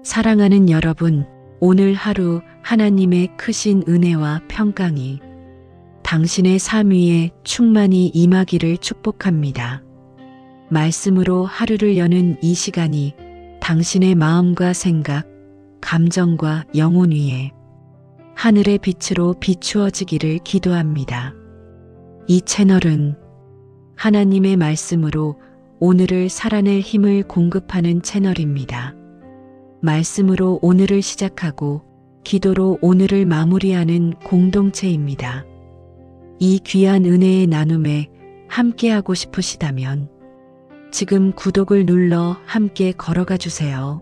사랑하는 여러분, 오늘 하루 하나님의 크신 은혜와 평강이 당신의 삶 위에 충만히 임하기를 축복합니다. 말씀으로 하루를 여는 이 시간이 당신의 마음과 생각, 감정과 영혼 위에 하늘의 빛으로 비추어지기를 기도합니다. 이 채널은 하나님의 말씀으로 오늘을 살아낼 힘을 공급하는 채널입니다. 말씀으로 오늘을 시작하고 기도로 오늘을 마무리하는 공동체입니다. 이 귀한 은혜의 나눔에 함께하고 싶으시다면 지금 구독을 눌러 함께 걸어가 주세요.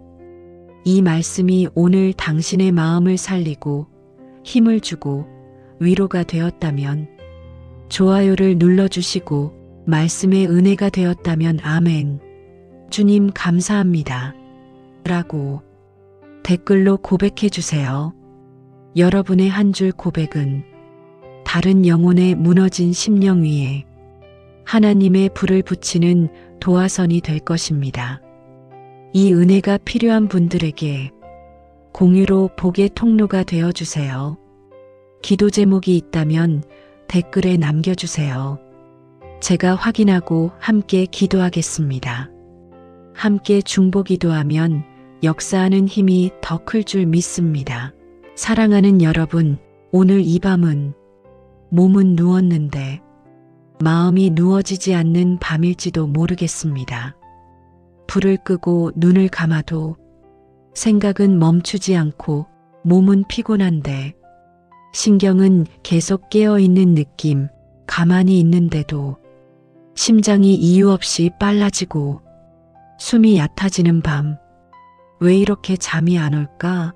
이 말씀이 오늘 당신의 마음을 살리고 힘을 주고 위로가 되었다면 좋아요를 눌러주시고 말씀의 은혜가 되었다면 아멘. 주님 감사합니다. 라고 댓글로 고백해 주세요. 여러분의 한 줄 고백은 다른 영혼의 무너진 심령 위에 하나님의 불을 붙이는 도화선이 될 것입니다. 이 은혜가 필요한 분들에게 공유로 복의 통로가 되어 주세요. 기도 제목이 있다면 댓글에 남겨주세요. 제가 확인하고 함께 기도하겠습니다. 함께 중보 기도하면 역사하는 힘이 더 클 줄 믿습니다. 사랑하는 여러분, 오늘 이 밤은 몸은 누웠는데 마음이 누워지지 않는 밤일지도 모르겠습니다. 불을 끄고 눈을 감아도 생각은 멈추지 않고 몸은 피곤한데 신경은 계속 깨어있는 느낌, 가만히 있는데도 심장이 이유 없이 빨라지고 숨이 얕아지는 밤, 왜 이렇게 잠이 안 올까?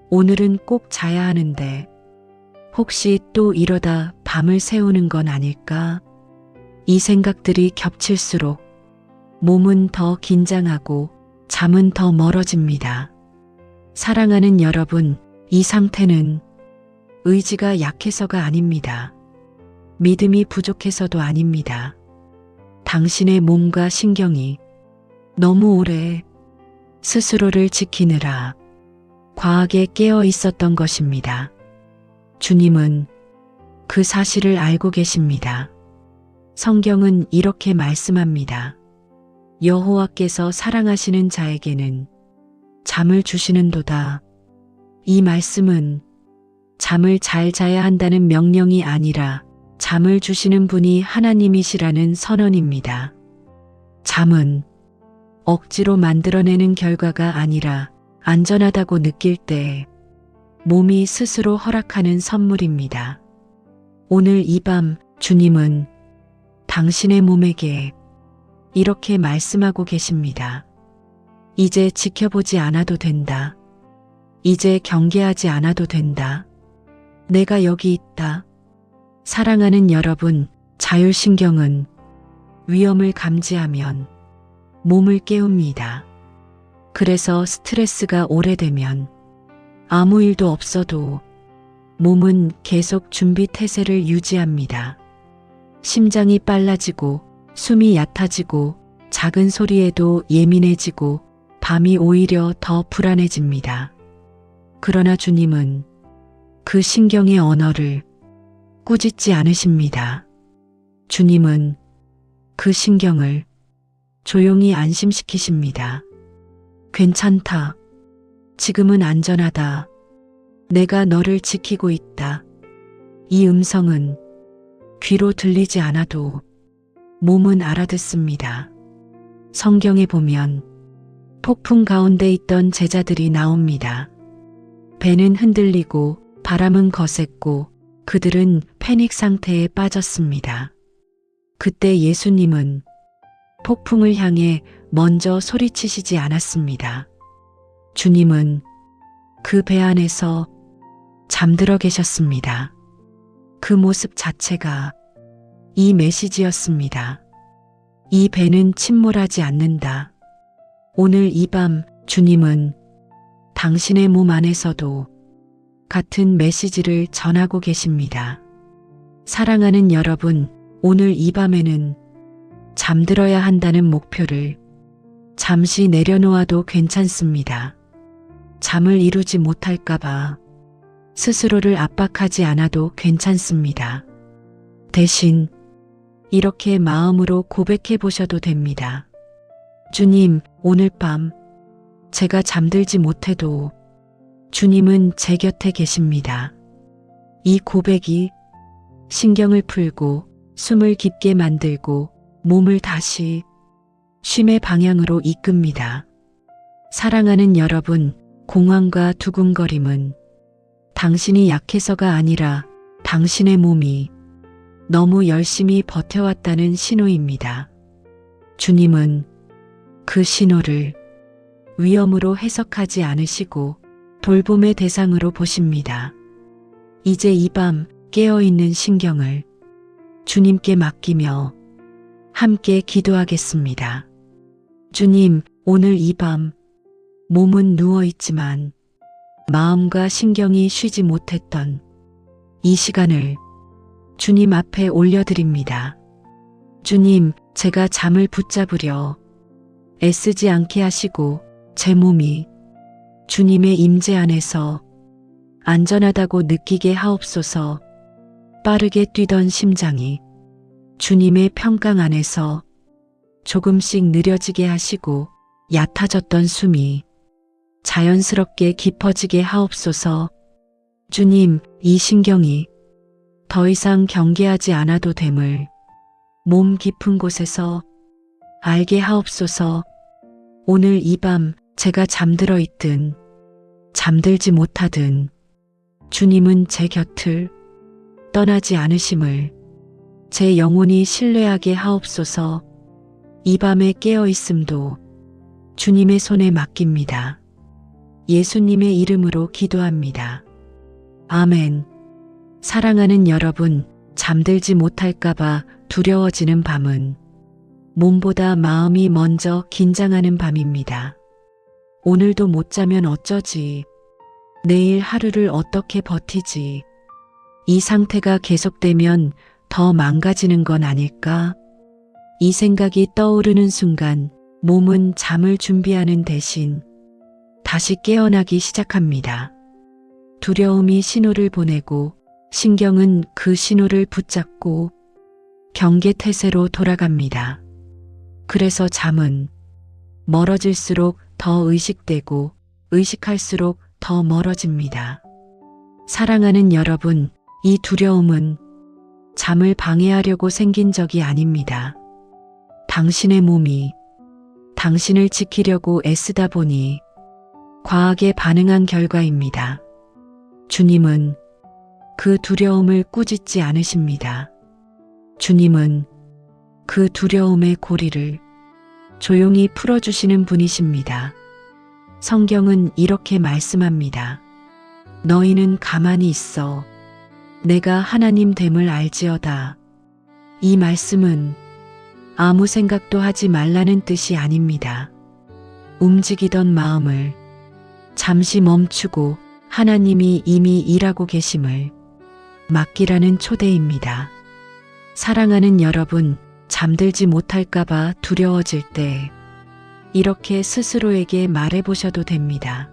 오늘은 꼭 자야 하는데 혹시 또 이러다 밤을 새우는 건 아닐까? 이 생각들이 겹칠수록 몸은 더 긴장하고 잠은 더 멀어집니다. 사랑하는 여러분, 이 상태는 의지가 약해서가 아닙니다. 믿음이 부족해서도 아닙니다. 당신의 몸과 신경이 너무 오래 스스로를 지키느라 과하게 깨어 있었던 것입니다. 주님은 그 사실을 알고 계십니다. 성경은 이렇게 말씀합니다. 여호와께서 사랑하시는 자에게는 잠을 주시는도다. 이 말씀은 잠을 잘 자야 한다는 명령이 아니라 잠을 주시는 분이 하나님이시라는 선언입니다. 잠은 억지로 만들어내는 결과가 아니라 안전하다고 느낄 때 몸이 스스로 허락하는 선물입니다. 오늘 이 밤 주님은 당신의 몸에게 이렇게 말씀하고 계십니다. 이제 지켜보지 않아도 된다. 이제 경계하지 않아도 된다. 내가 여기 있다. 사랑하는 여러분, 자율신경은 위험을 감지하면 몸을 깨웁니다. 그래서 스트레스가 오래되면 아무 일도 없어도 몸은 계속 준비 태세를 유지합니다. 심장이 빨라지고 숨이 얕아지고 작은 소리에도 예민해지고 밤이 오히려 더 불안해집니다. 그러나 주님은 그 신경의 언어를 꾸짖지 않으십니다. 주님은 그 신경을 조용히 안심시키십니다. 괜찮다. 지금은 안전하다. 내가 너를 지키고 있다. 이 음성은 귀로 들리지 않아도 몸은 알아듣습니다. 성경에 보면 폭풍 가운데 있던 제자들이 나옵니다. 배는 흔들리고 바람은 거셌고 그들은 패닉 상태에 빠졌습니다. 그때 예수님은 폭풍을 향해 먼저 소리치시지 않았습니다. 주님은 그 배 안에서 잠들어 계셨습니다. 그 모습 자체가 이 메시지였습니다. 이 배는 침몰하지 않는다. 오늘 이 밤 주님은 당신의 몸 안에서도 같은 메시지를 전하고 계십니다. 사랑하는 여러분, 오늘 이 밤에는 잠들어야 한다는 목표를 잠시 내려놓아도 괜찮습니다. 잠을 이루지 못할까봐 스스로를 압박하지 않아도 괜찮습니다. 대신 이렇게 마음으로 고백해 보셔도 됩니다. 주님, 오늘 밤 제가 잠들지 못해도 주님은 제 곁에 계십니다. 이 고백이 신경을 풀고 숨을 깊게 만들고 몸을 다시 쉼의 방향으로 이끕니다. 사랑하는 여러분, 공황과 두근거림은 당신이 약해서가 아니라 당신의 몸이 너무 열심히 버텨왔다는 신호입니다. 주님은 그 신호를 위험으로 해석하지 않으시고 돌봄의 대상으로 보십니다. 이제 이 밤 깨어있는 신경을 주님께 맡기며 함께 기도하겠습니다. 주님, 오늘 이 밤 몸은 누워있지만 마음과 신경이 쉬지 못했던 이 시간을 주님 앞에 올려드립니다. 주님, 제가 잠을 붙잡으려 애쓰지 않게 하시고 제 몸이 주님의 임재 안에서 안전하다고 느끼게 하옵소서. 빠르게 뛰던 심장이 주님의 평강 안에서 조금씩 느려지게 하시고 얕아졌던 숨이 자연스럽게 깊어지게 하옵소서. 주님, 이 신경이 더 이상 경계하지 않아도 됨을 몸 깊은 곳에서 알게 하옵소서. 오늘 이 밤 제가 잠들어 있든 잠들지 못하든 주님은 제 곁을 떠나지 않으심을 제 영혼이 신뢰하게 하옵소서. 이 밤에 깨어 있음도 주님의 손에 맡깁니다. 예수님의 이름으로 기도합니다. 아멘. 사랑하는 여러분, 잠들지 못할까봐 두려워지는 밤은 몸보다 마음이 먼저 긴장하는 밤입니다. 오늘도 못 자면 어쩌지? 내일 하루를 어떻게 버티지? 이 상태가 계속되면 더 망가지는 건 아닐까? 이 생각이 떠오르는 순간 몸은 잠을 준비하는 대신 다시 깨어나기 시작합니다. 두려움이 신호를 보내고 신경은 그 신호를 붙잡고 경계태세로 돌아갑니다. 그래서 잠은 멀어질수록 더 의식되고 의식할수록 더 멀어집니다. 사랑하는 여러분, 이 두려움은 잠을 방해하려고 생긴 적이 아닙니다. 당신의 몸이 당신을 지키려고 애쓰다 보니 과하게 반응한 결과입니다. 주님은 그 두려움을 꾸짖지 않으십니다. 주님은 그 두려움의 고리를 조용히 풀어주시는 분이십니다. 성경은 이렇게 말씀합니다. 너희는 가만히 있어. 내가 하나님 됨을 알지어다. 이 말씀은 아무 생각도 하지 말라는 뜻이 아닙니다. 움직이던 마음을 잠시 멈추고 하나님이 이미 일하고 계심을 맡기라는 초대입니다. 사랑하는 여러분, 잠들지 못할까봐 두려워질 때 이렇게 스스로에게 말해보셔도 됩니다.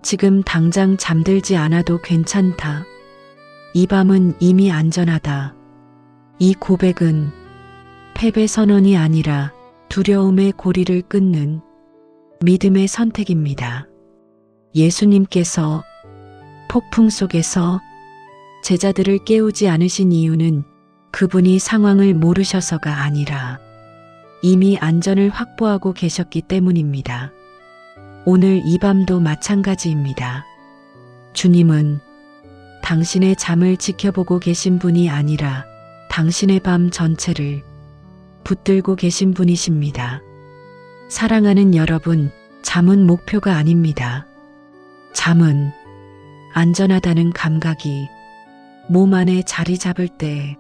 지금 당장 잠들지 않아도 괜찮다. 이 밤은 이미 안전하다. 이 고백은 패배 선언이 아니라 두려움의 고리를 끊는 믿음의 선택입니다. 예수님께서 폭풍 속에서 제자들을 깨우지 않으신 이유는 그분이 상황을 모르셔서가 아니라 이미 안전을 확보하고 계셨기 때문입니다. 오늘 이 밤도 마찬가지입니다. 주님은 당신의 잠을 지켜보고 계신 분이 아니라 당신의 밤 전체를 붙들고 계신 분이십니다. 사랑하는 여러분, 잠은 목표가 아닙니다. 잠은 안전하다는 감각이 몸 안에 자리 잡을 때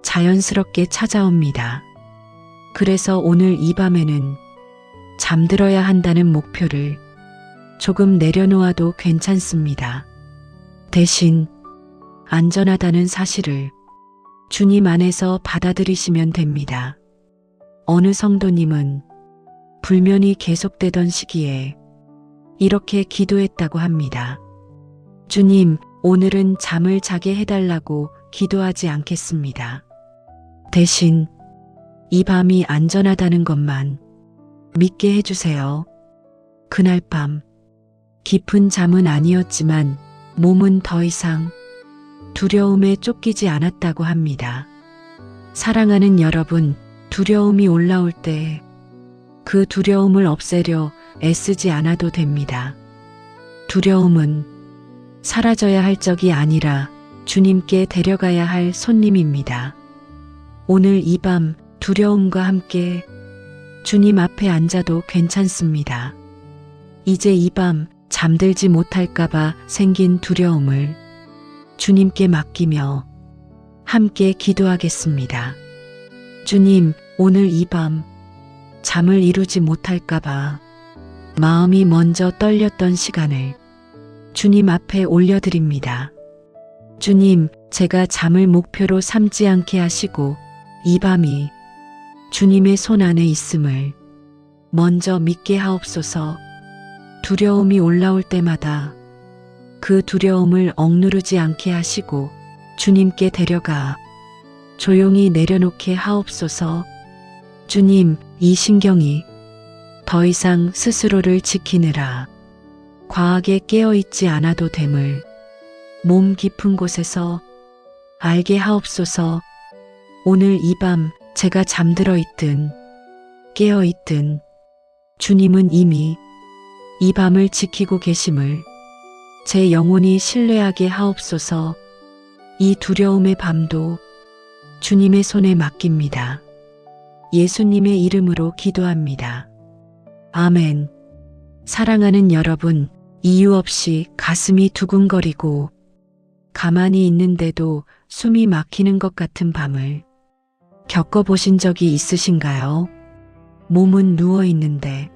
자연스럽게 찾아옵니다. 그래서 오늘 이 밤에는 잠들어야 한다는 목표를 조금 내려놓아도 괜찮습니다. 대신 안전하다는 사실을 주님 안에서 받아들이시면 됩니다. 어느 성도님은 불면이 계속되던 시기에 이렇게 기도했다고 합니다. 주님, 오늘은 잠을 자게 해달라고 기도하지 않겠습니다. 대신 이 밤이 안전하다는 것만 믿게 해주세요. 그날 밤 깊은 잠은 아니었지만 몸은 더 이상 두려움에 쫓기지 않았다고 합니다. 사랑하는 여러분, 두려움이 올라올 때 그 두려움을 없애려 애쓰지 않아도 됩니다. 두려움은 사라져야 할 적이 아니라 주님께 데려가야 할 손님입니다. 오늘 이 밤 두려움과 함께 주님 앞에 앉아도 괜찮습니다. 이제 이 밤 잠들지 못할까봐 생긴 두려움을 주님께 맡기며 함께 기도하겠습니다. 주님, 오늘 이 밤 잠을 이루지 못할까봐 마음이 먼저 떨렸던 시간을 주님 앞에 올려드립니다. 주님, 제가 잠을 목표로 삼지 않게 하시고 이 밤이 주님의 손 안에 있음을 먼저 믿게 하옵소서. 두려움이 올라올 때마다 그 두려움을 억누르지 않게 하시고 주님께 데려가 조용히 내려놓게 하옵소서. 주님, 이 신경이 더 이상 스스로를 지키느라 과하게 깨어있지 않아도 됨을 몸 깊은 곳에서 알게 하옵소서. 오늘 이 밤 제가 잠들어 있든 깨어 있든 주님은 이미 이 밤을 지키고 계심을 제 영혼이 신뢰하게 하옵소서. 이 두려움의 밤도 주님의 손에 맡깁니다. 예수님의 이름으로 기도합니다. 아멘. 사랑하는 여러분, 이유 없이 가슴이 두근거리고 가만히 있는데도 숨이 막히는 것 같은 밤을 겪어보신 적이 있으신가요? 몸은 누워 있는데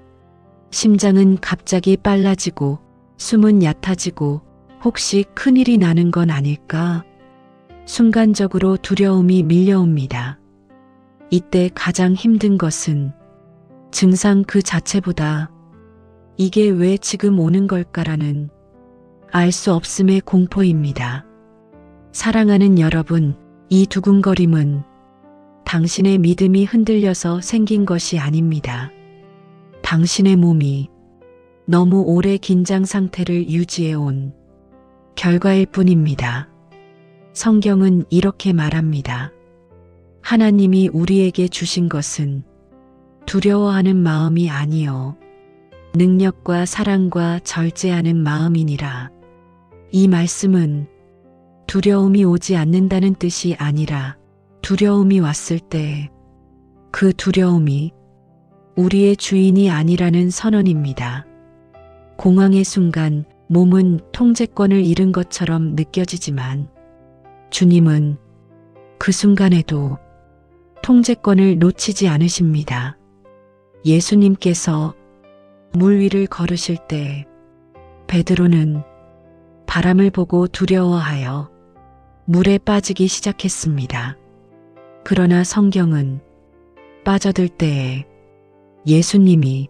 심장은 갑자기 빨라지고 숨은 얕아지고 혹시 큰일이 나는 건 아닐까? 순간적으로 두려움이 밀려옵니다. 이때 가장 힘든 것은 증상 그 자체보다 이게 왜 지금 오는 걸까라는 알 수 없음의 공포입니다. 사랑하는 여러분, 이 두근거림은 당신의 믿음이 흔들려서 생긴 것이 아닙니다. 당신의 몸이 너무 오래 긴장 상태를 유지해온 결과일 뿐입니다. 성경은 이렇게 말합니다. 하나님이 우리에게 주신 것은 두려워하는 마음이 아니요 능력과 사랑과 절제하는 마음이니라. 이 말씀은 두려움이 오지 않는다는 뜻이 아니라 두려움이 왔을 때 그 두려움이 우리의 주인이 아니라는 선언입니다. 공황의 순간 몸은 통제권을 잃은 것처럼 느껴지지만 주님은 그 순간에도 통제권을 놓치지 않으십니다. 예수님께서 물 위를 걸으실 때 베드로는 바람을 보고 두려워하여 물에 빠지기 시작했습니다. 그러나 성경은 빠져들 때에 예수님이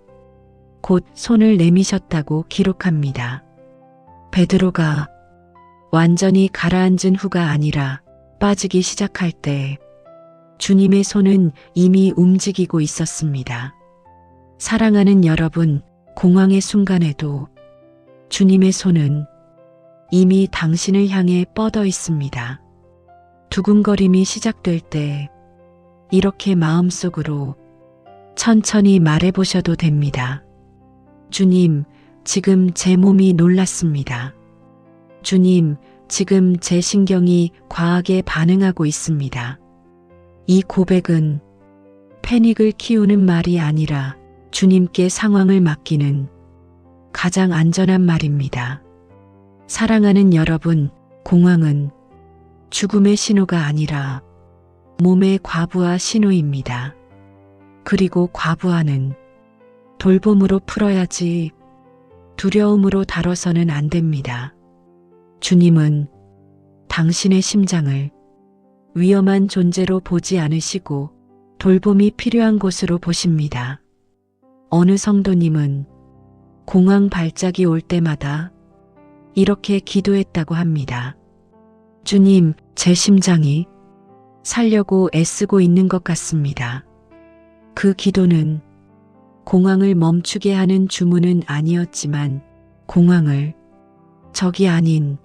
곧 손을 내미셨다고 기록합니다. 베드로가 완전히 가라앉은 후가 아니라 빠지기 시작할 때 주님의 손은 이미 움직이고 있었습니다. 사랑하는 여러분, 공황의 순간에도 주님의 손은 이미 당신을 향해 뻗어 있습니다. 두근거림이 시작될 때 이렇게 마음속으로 천천히 말해보셔도 됩니다. 주님, 지금 제 몸이 놀랐습니다. 주님, 지금 제 신경이 과하게 반응하고 있습니다. 이 고백은 패닉을 키우는 말이 아니라 주님께 상황을 맡기는 가장 안전한 말입니다. 사랑하는 여러분, 공황은 죽음의 신호가 아니라 몸의 과부하 신호입니다. 그리고 과부하는 돌봄으로 풀어야지 두려움으로 다뤄서는 안 됩니다. 주님은 당신의 심장을 위험한 존재로 보지 않으시고 돌봄이 필요한 곳으로 보십니다. 어느 성도님은 공황 발작이 올 때마다 이렇게 기도했다고 합니다. 주님, 제 심장이 살려고 애쓰고 있는 것 같습니다. 그 기도는 공황을 멈추게 하는 주문은 아니었지만 공황을 적이 아닌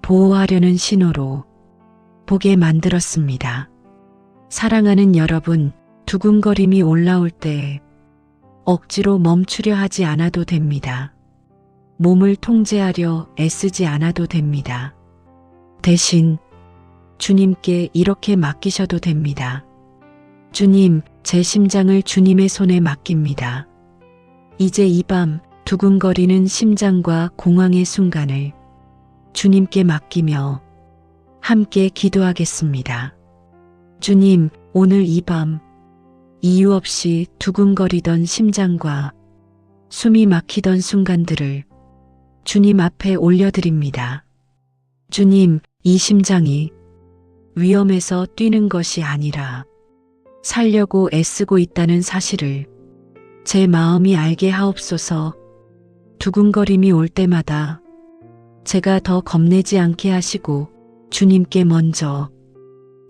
보호하려는 신호로 보게 만들었습니다. 사랑하는 여러분, 두근거림이 올라올 때 억지로 멈추려 하지 않아도 됩니다. 몸을 통제하려 애쓰지 않아도 됩니다. 대신 주님께 이렇게 맡기셔도 됩니다. 주님, 제 심장을 주님의 손에 맡깁니다. 이제 이 밤 두근거리는 심장과 공황의 순간을 주님께 맡기며 함께 기도하겠습니다. 주님, 오늘 이 밤 이유 없이 두근거리던 심장과 숨이 막히던 순간들을 주님 앞에 올려드립니다. 주님, 이 심장이 위험해서 뛰는 것이 아니라 살려고 애쓰고 있다는 사실을 제 마음이 알게 하옵소서. 두근거림이 올 때마다 제가 더 겁내지 않게 하시고 주님께 먼저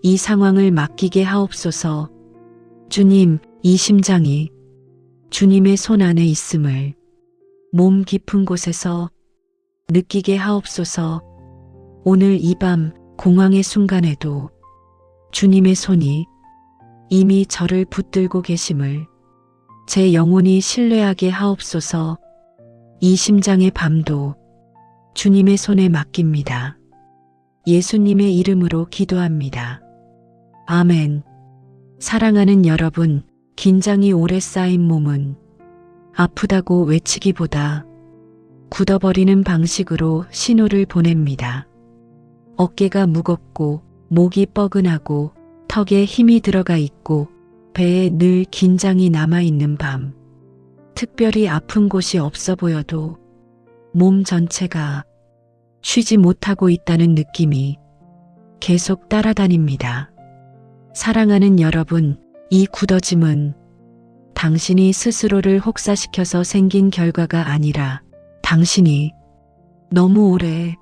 이 상황을 맡기게 하옵소서. 주님, 이 심장이 주님의 손 안에 있음을 몸 깊은 곳에서 느끼게 하옵소서. 오늘 이 밤 공황의 순간에도 주님의 손이 이미 저를 붙들고 계심을 제 영혼이 신뢰하게 하옵소서. 이 심장의 밤도 주님의 손에 맡깁니다. 예수님의 이름으로 기도합니다. 아멘. 사랑하는 여러분, 긴장이 오래 쌓인 몸은 아프다고 외치기보다 굳어버리는 방식으로 신호를 보냅니다. 어깨가 무겁고 목이 뻐근하고 턱에 힘이 들어가 있고 배에 늘 긴장이 남아있는 밤. 특별히 아픈 곳이 없어 보여도 몸 전체가 쉬지 못하고 있다는 느낌이 계속 따라다닙니다. 사랑하는 여러분, 이 굳어짐은 당신이 스스로를 혹사시켜서 생긴 결과가 아니라 당신이 너무 오래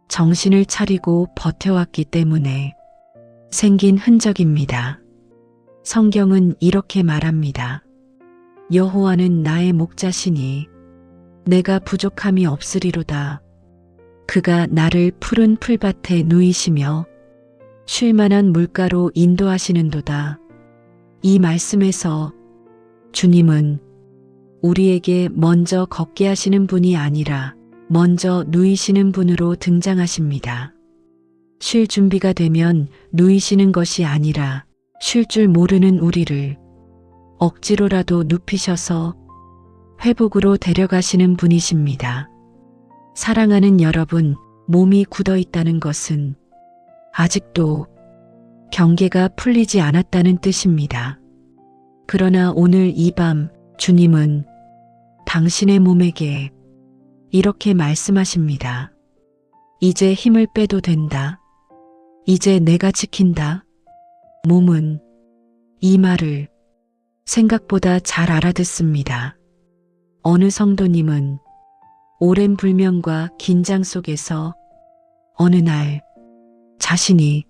정신을 차리고 버텨왔기 때문에 생긴 흔적입니다. 성경은 이렇게 말합니다. 여호와는 나의 목자시니 내가 부족함이 없으리로다. 그가 나를 푸른 풀밭에 누이시며 쉴 만한 물가로 인도하시는도다. 이 말씀에서 주님은 우리에게 먼저 걷게 하시는 분이 아니라 먼저 누이시는 분으로 등장하십니다. 쉴 준비가 되면 누이시는 것이 아니라 쉴 줄 모르는 우리를 억지로라도 눕히셔서 회복으로 데려가시는 분이십니다. 사랑하는 여러분, 몸이 굳어 있다는 것은 아직도 경계가 풀리지 않았다는 뜻입니다. 그러나 오늘 이 밤 주님은 당신의 몸에게 이렇게 말씀하십니다. 이제 힘을 빼도 된다. 이제 내가 지킨다. 몸은 이 말을 생각보다 잘 알아듣습니다. 어느 성도님은 오랜 불면과 긴장 속에서 어느 날 자신이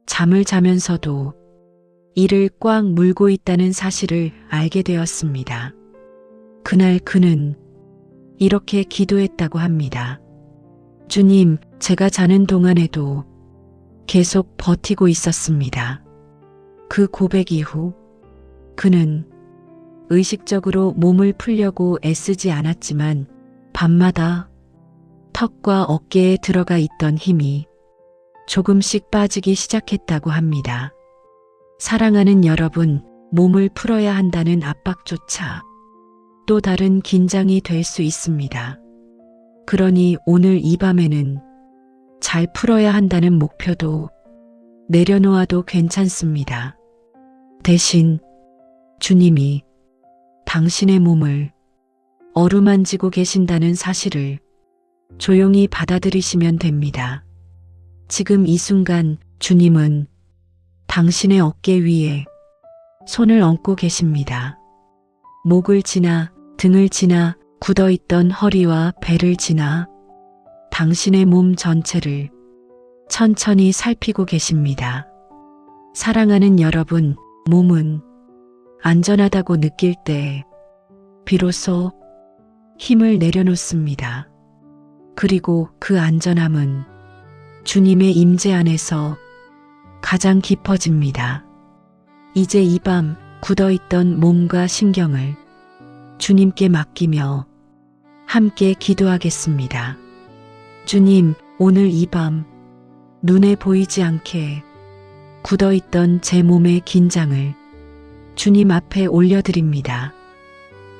잠을 자면서도 이를 꽉 물고 있다는 사실을 알게 되었습니다. 그날 그는 이렇게 기도했다고 합니다. 주님, 제가 자는 동안에도 계속 버티고 있었습니다. 그 고백 이후 그는 의식적으로 몸을 풀려고 애쓰지 않았지만 밤마다 턱과 어깨에 들어가 있던 힘이 조금씩 빠지기 시작했다고 합니다. 사랑하는 여러분, 몸을 풀어야 한다는 압박조차 또 다른 긴장이 될 수 있습니다. 그러니 오늘 이 밤에는 잘 풀어야 한다는 목표도 내려놓아도 괜찮습니다. 대신 주님이 당신의 몸을 어루만지고 계신다는 사실을 조용히 받아들이시면 됩니다. 지금 이 순간 주님은 당신의 어깨 위에 손을 얹고 계십니다. 목을 지나 등을 지나 굳어있던 허리와 배를 지나 당신의 몸 전체를 천천히 살피고 계십니다. 사랑하는 여러분, 몸은 안전하다고 느낄 때 비로소 힘을 내려놓습니다. 그리고 그 안전함은 주님의 임재 안에서 가장 깊어집니다. 이제 이 밤 굳어있던 몸과 신경을 주님께 맡기며 함께 기도하겠습니다. 주님, 오늘 이 밤 눈에 보이지 않게 굳어있던 제 몸의 긴장을 주님 앞에 올려드립니다.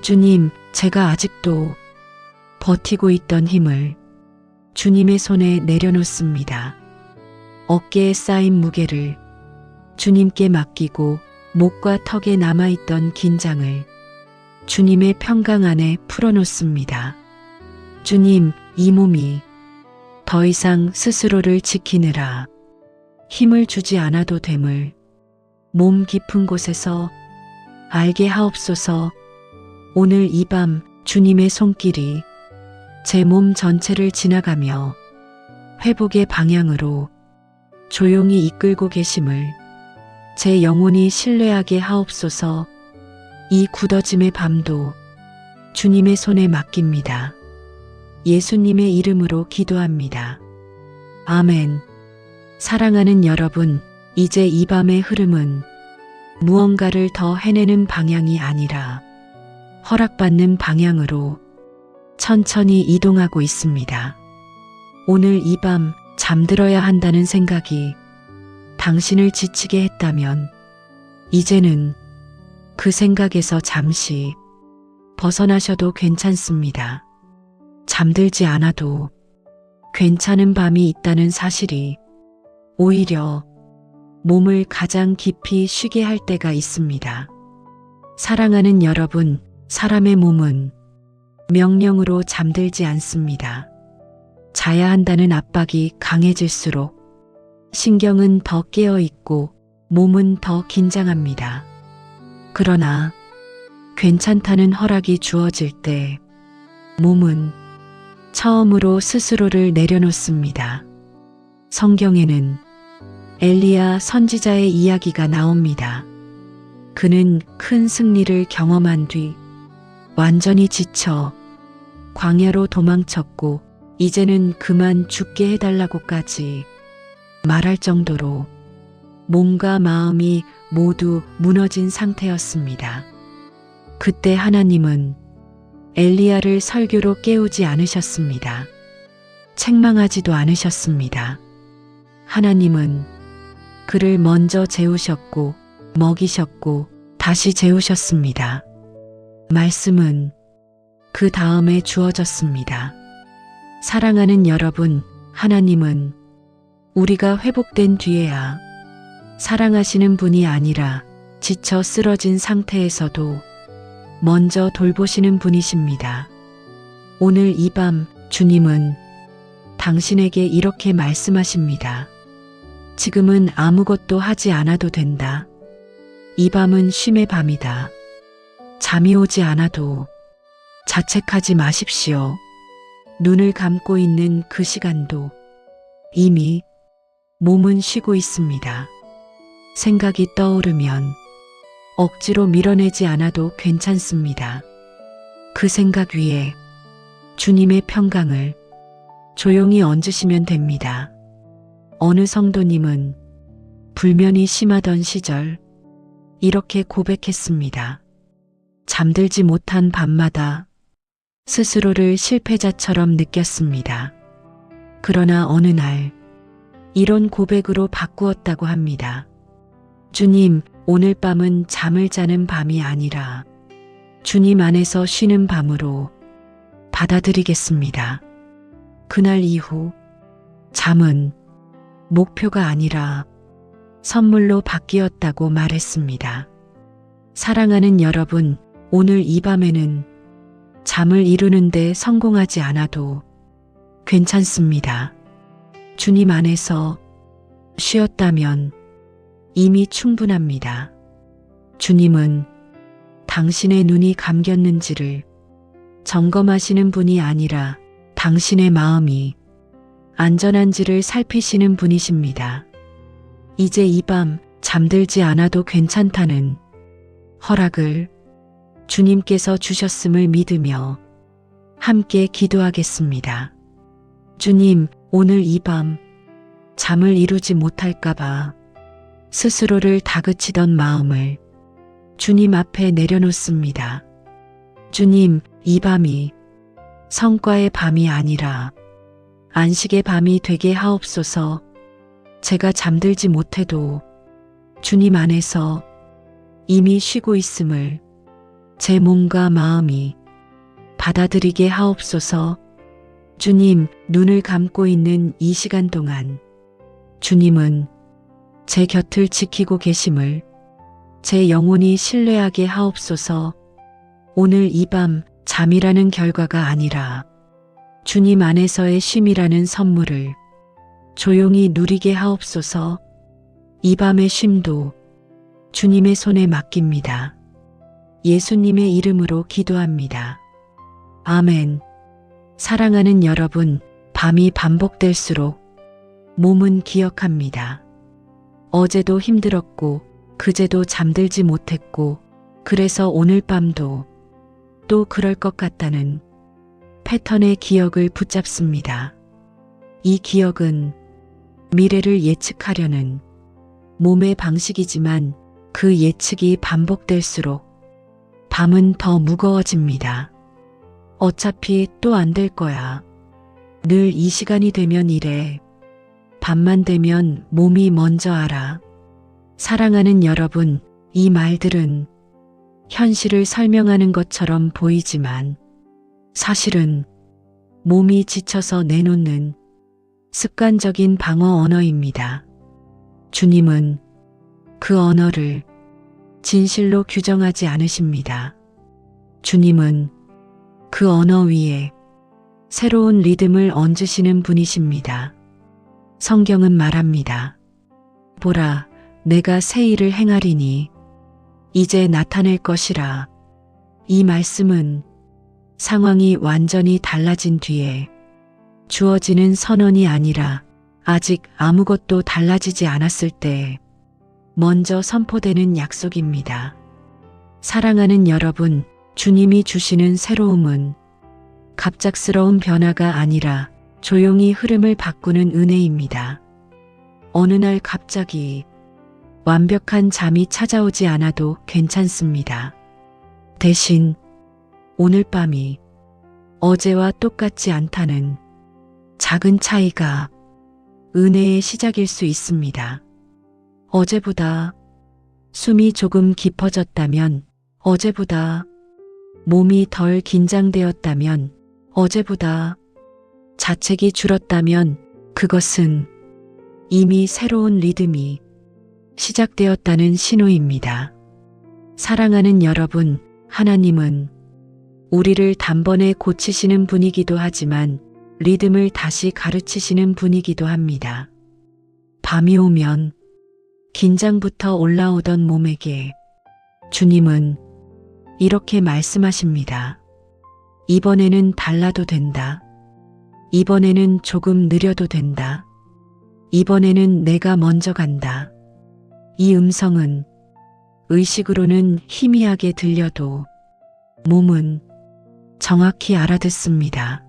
주님, 제가 아직도 버티고 있던 힘을 주님의 손에 내려놓습니다. 어깨에 쌓인 무게를 주님께 맡기고 목과 턱에 남아있던 긴장을 주님의 평강 안에 풀어놓습니다. 주님, 이 몸이 더 이상 스스로를 지키느라 힘을 주지 않아도 됨을 몸 깊은 곳에서 알게 하옵소서. 오늘 이 밤 주님의 손길이 제 몸 전체를 지나가며 회복의 방향으로 조용히 이끌고 계심을 제 영혼이 신뢰하게 하옵소서. 이 굳어짐의 밤도 주님의 손에 맡깁니다. 예수님의 이름으로 기도합니다. 아멘. 사랑하는 여러분, 이제 이 밤의 흐름은 무언가를 더 해내는 방향이 아니라 허락받는 방향으로 천천히 이동하고 있습니다. 오늘 이 밤 잠들어야 한다는 생각이 당신을 지치게 했다면 이제는 그 생각에서 잠시 벗어나셔도 괜찮습니다. 잠들지 않아도 괜찮은 밤이 있다는 사실이 오히려 몸을 가장 깊이 쉬게 할 때가 있습니다. 사랑하는 여러분, 사람의 몸은 명령으로 잠들지 않습니다. 자야 한다는 압박이 강해질수록 신경은 더 깨어 있고 몸은 더 긴장합니다. 그러나 괜찮다는 허락이 주어질 때 몸은 처음으로 스스로를 내려놓습니다. 성경에는 엘리야 선지자의 이야기가 나옵니다. 그는 큰 승리를 경험한 뒤 완전히 지쳐 광야로 도망쳤고 이제는 그만 죽게 해달라고까지 말할 정도로 몸과 마음이 모두 무너진 상태였습니다. 그때 하나님은 엘리야를 설교로 깨우지 않으셨습니다. 책망하지도 않으셨습니다. 하나님은 그를 먼저 재우셨고 먹이셨고 다시 재우셨습니다. 말씀은 그 다음에 주어졌습니다. 사랑하는 여러분, 하나님은 우리가 회복된 뒤에야 사랑하시는 분이 아니라 지쳐 쓰러진 상태에서도 먼저 돌보시는 분이십니다. 오늘 이 밤 주님은 당신에게 이렇게 말씀하십니다. 지금은 아무것도 하지 않아도 된다. 이 밤은 쉼의 밤이다. 잠이 오지 않아도 자책하지 마십시오. 눈을 감고 있는 그 시간도 이미 몸은 쉬고 있습니다. 생각이 떠오르면 억지로 밀어내지 않아도 괜찮습니다. 그 생각 위에 주님의 평강을 조용히 얹으시면 됩니다. 어느 성도님은 불면이 심하던 시절 이렇게 고백했습니다. 잠들지 못한 밤마다 스스로를 실패자처럼 느꼈습니다. 그러나 어느 날 이런 고백으로 바꾸었다고 합니다. 주님, 오늘 밤은 잠을 자는 밤이 아니라 주님 안에서 쉬는 밤으로 받아들이겠습니다. 그날 이후 잠은 목표가 아니라 선물로 바뀌었다고 말했습니다. 사랑하는 여러분, 오늘 이 밤에는 잠을 이루는데 성공하지 않아도 괜찮습니다. 주님 안에서 쉬었다면 이미 충분합니다. 주님은 당신의 눈이 감겼는지를 점검하시는 분이 아니라 당신의 마음이 안전한지를 살피시는 분이십니다. 이제 이 밤 잠들지 않아도 괜찮다는 허락을 주님께서 주셨음을 믿으며 함께 기도하겠습니다. 주님, 오늘 이 밤 잠을 이루지 못할까봐 스스로를 다그치던 마음을 주님 앞에 내려놓습니다. 주님, 이 밤이 성과의 밤이 아니라 안식의 밤이 되게 하옵소서. 제가 잠들지 못해도 주님 안에서 이미 쉬고 있음을 제 몸과 마음이 받아들이게 하옵소서. 주님, 눈을 감고 있는 이 시간 동안 주님은 제 곁을 지키고 계심을 제 영혼이 신뢰하게 하옵소서. 오늘 이 밤 잠이라는 결과가 아니라 주님 안에서의 쉼이라는 선물을 조용히 누리게 하옵소서. 이 밤의 쉼도 주님의 손에 맡깁니다. 예수님의 이름으로 기도합니다. 아멘. 사랑하는 여러분, 밤이 반복될수록 몸은 기억합니다. 어제도 힘들었고 그제도 잠들지 못했고 그래서 오늘 밤도 또 그럴 것 같다는 패턴의 기억을 붙잡습니다. 이 기억은 미래를 예측하려는 몸의 방식이지만 그 예측이 반복될수록 밤은 더 무거워집니다. 어차피 또 안 될 거야. 늘 이 시간이 되면 이래. 밤만 되면 몸이 먼저 알아. 사랑하는 여러분, 이 말들은 현실을 설명하는 것처럼 보이지만 사실은 몸이 지쳐서 내놓는 습관적인 방어 언어입니다. 주님은 그 언어를 진실로 규정하지 않으십니다. 주님은 그 언어 위에 새로운 리듬을 얹으시는 분이십니다. 성경은 말합니다. 보라, 내가 새 일을 행하리니 이제 나타낼 것이라. 이 말씀은 상황이 완전히 달라진 뒤에 주어지는 선언이 아니라 아직 아무것도 달라지지 않았을 때 먼저 선포되는 약속입니다. 사랑하는 여러분, 주님이 주시는 새로움은 갑작스러운 변화가 아니라 조용히 흐름을 바꾸는 은혜입니다. 어느 날 갑자기 완벽한 잠이 찾아오지 않아도 괜찮습니다. 대신 오늘 밤이 어제와 똑같지 않다는 작은 차이가 은혜의 시작일 수 있습니다. 어제보다 숨이 조금 깊어졌다면, 어제보다 몸이 덜 긴장되었다면, 어제보다 자책이 줄었다면 그것은 이미 새로운 리듬이 시작되었다는 신호입니다. 사랑하는 여러분, 하나님은 우리를 단번에 고치시는 분이기도 하지만 리듬을 다시 가르치시는 분이기도 합니다. 밤이 오면 긴장부터 올라오던 몸에게 주님은 이렇게 말씀하십니다. 이번에는 달라도 된다. 이번에는 조금 느려도 된다. 이번에는 내가 먼저 간다. 이 음성은 의식으로는 희미하게 들려도 몸은 정확히 알아듣습니다.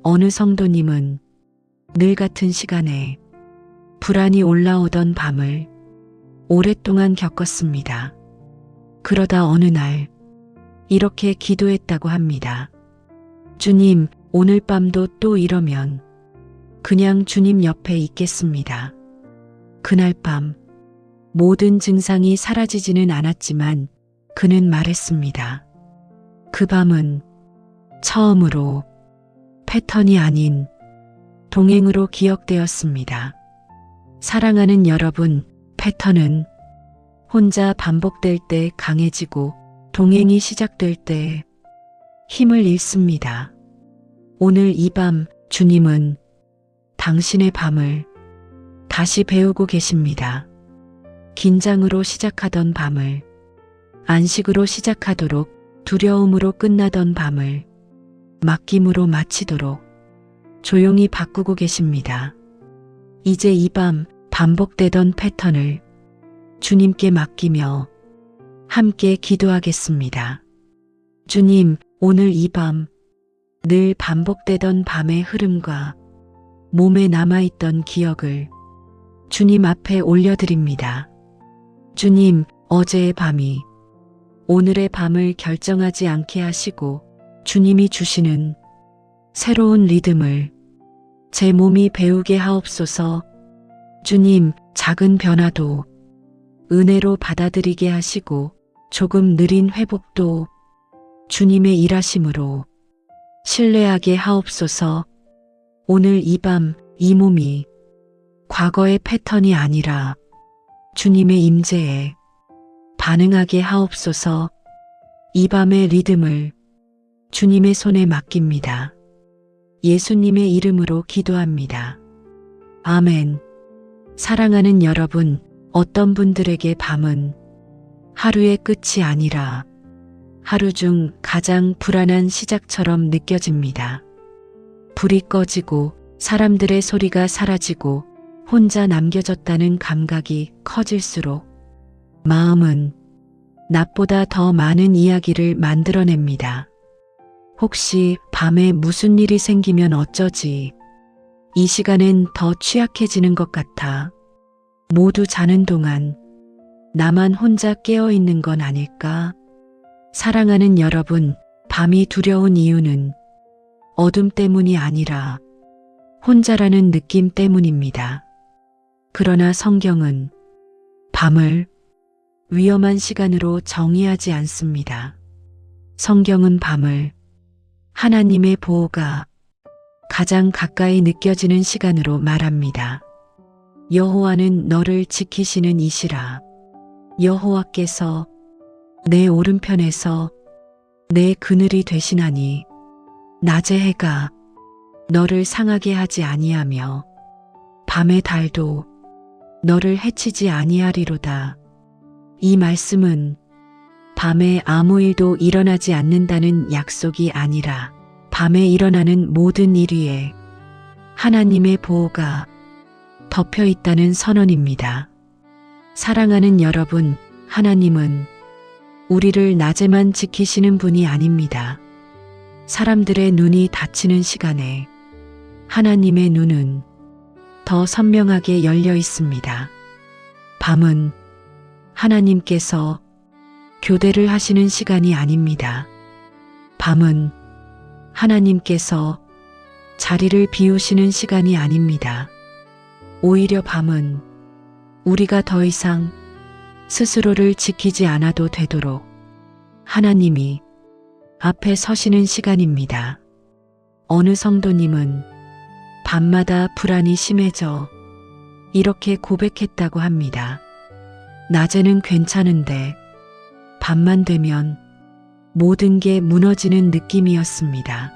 어느 성도님은 늘 같은 시간에 불안이 올라오던 밤을 오랫동안 겪었습니다. 그러다 어느 날 이렇게 기도했다고 합니다. 주님, 오늘 밤도 또 이러면 그냥 주님 옆에 있겠습니다. 그날 밤 모든 증상이 사라지지는 않았지만 그는 말했습니다. 그 밤은 처음으로 패턴이 아닌 동행으로 기억되었습니다. 사랑하는 여러분, 패턴은 혼자 반복될 때 강해지고 동행이 시작될 때 힘을 잃습니다. 오늘 이 밤 주님은 당신의 밤을 다시 배우고 계십니다. 긴장으로 시작하던 밤을 안식으로 시작하도록, 두려움으로 끝나던 밤을 맡김으로 마치도록 조용히 바꾸고 계십니다. 이제 이 밤 반복되던 패턴을 주님께 맡기며 함께 기도하겠습니다. 주님, 오늘 이 밤 늘 반복되던 밤의 흐름과 몸에 남아있던 기억을 주님 앞에 올려드립니다. 주님, 어제의 밤이 오늘의 밤을 결정하지 않게 하시고 주님이 주시는 새로운 리듬을 제 몸이 배우게 하옵소서. 주님, 작은 변화도 은혜로 받아들이게 하시고 조금 느린 회복도 주님의 일하심으로 신뢰하게 하옵소서. 오늘 이 밤 이 몸이 과거의 패턴이 아니라 주님의 임재에 반응하게 하옵소서. 이 밤의 리듬을 주님의 손에 맡깁니다. 예수님의 이름으로 기도합니다. 아멘. 사랑하는 여러분, 어떤 분들에게 밤은 하루의 끝이 아니라 하루 중 가장 불안한 시작처럼 느껴집니다. 불이 꺼지고 사람들의 소리가 사라지고 혼자 남겨졌다는 감각이 커질수록 마음은 낮보다 더 많은 이야기를 만들어냅니다. 혹시 밤에 무슨 일이 생기면 어쩌지? 이 시간엔 더 취약해지는 것 같아. 모두 자는 동안 나만 혼자 깨어 있는 건 아닐까? 사랑하는 여러분, 밤이 두려운 이유는 어둠 때문이 아니라 혼자라는 느낌 때문입니다. 그러나 성경은 밤을 위험한 시간으로 정의하지 않습니다. 성경은 밤을 하나님의 보호가 가장 가까이 느껴지는 시간으로 말합니다. 여호와는 너를 지키시는 이시라. 여호와께서 내 오른편에서 내 그늘이 되시나니 낮의 해가 너를 상하게 하지 아니하며 밤의 달도 너를 해치지 아니하리로다. 이 말씀은 밤에 아무 일도 일어나지 않는다는 약속이 아니라 밤에 일어나는 모든 일 위에 하나님의 보호가 덮여 있다는 선언입니다. 사랑하는 여러분, 하나님은 우리를 낮에만 지키시는 분이 아닙니다. 사람들의 눈이 닫히는 시간에 하나님의 눈은 더 선명하게 열려 있습니다. 밤은 하나님께서 교대를 하시는 시간이 아닙니다. 밤은 하나님께서 자리를 비우시는 시간이 아닙니다. 오히려 밤은 우리가 더 이상 스스로를 지키지 않아도 되도록 하나님이 앞에 서시는 시간입니다. 어느 성도님은 밤마다 불안이 심해져 이렇게 고백했다고 합니다. 낮에는 괜찮은데 밤만 되면 모든 게 무너지는 느낌이었습니다.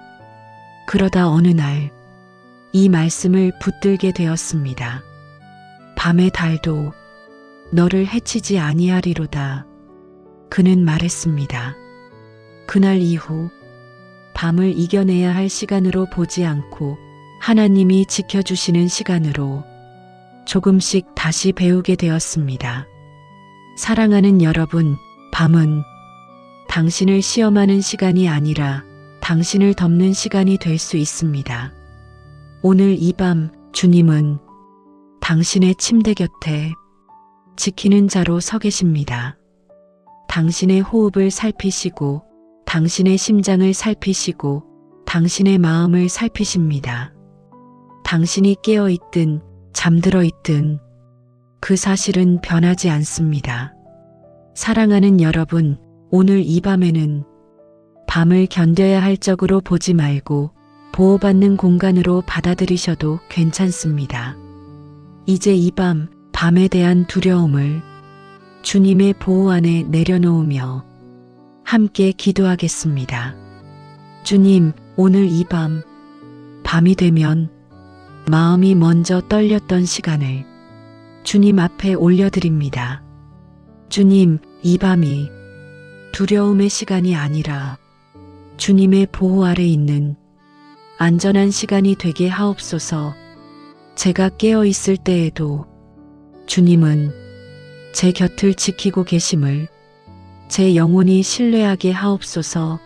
그러다 어느 날 이 말씀을 붙들게 되었습니다. 밤의 달도 너를 해치지 아니하리로다. 그는 말했습니다. 그날 이후 밤을 이겨내야 할 시간으로 보지 않고 하나님이 지켜주시는 시간으로 조금씩 다시 배우게 되었습니다. 사랑하는 여러분, 밤은 당신을 시험하는 시간이 아니라 당신을 덮는 시간이 될 수 있습니다. 오늘 이 밤 주님은 당신의 침대 곁에 지키는 자로 서 계십니다. 당신의 호흡을 살피시고 당신의 심장을 살피시고 당신의 마음을 살피십니다. 당신이 깨어 있든 잠들어 있든 그 사실은 변하지 않습니다. 사랑하는 여러분, 오늘 이 밤에는 밤을 견뎌야 할 적으로 보지 말고 보호받는 공간으로 받아들이셔도 괜찮습니다. 이제 이 밤, 밤에 대한 두려움을 주님의 보호 안에 내려놓으며 함께 기도하겠습니다. 주님, 오늘 이 밤, 밤이 되면 마음이 먼저 떨렸던 시간을 주님 앞에 올려드립니다. 주님, 이 밤이 두려움의 시간이 아니라 주님의 보호 아래 있는 안전한 시간이 되게 하옵소서. 제가 깨어 있을 때에도 주님은 제 곁을 지키고 계심을 제 영혼이 신뢰하게 하옵소서.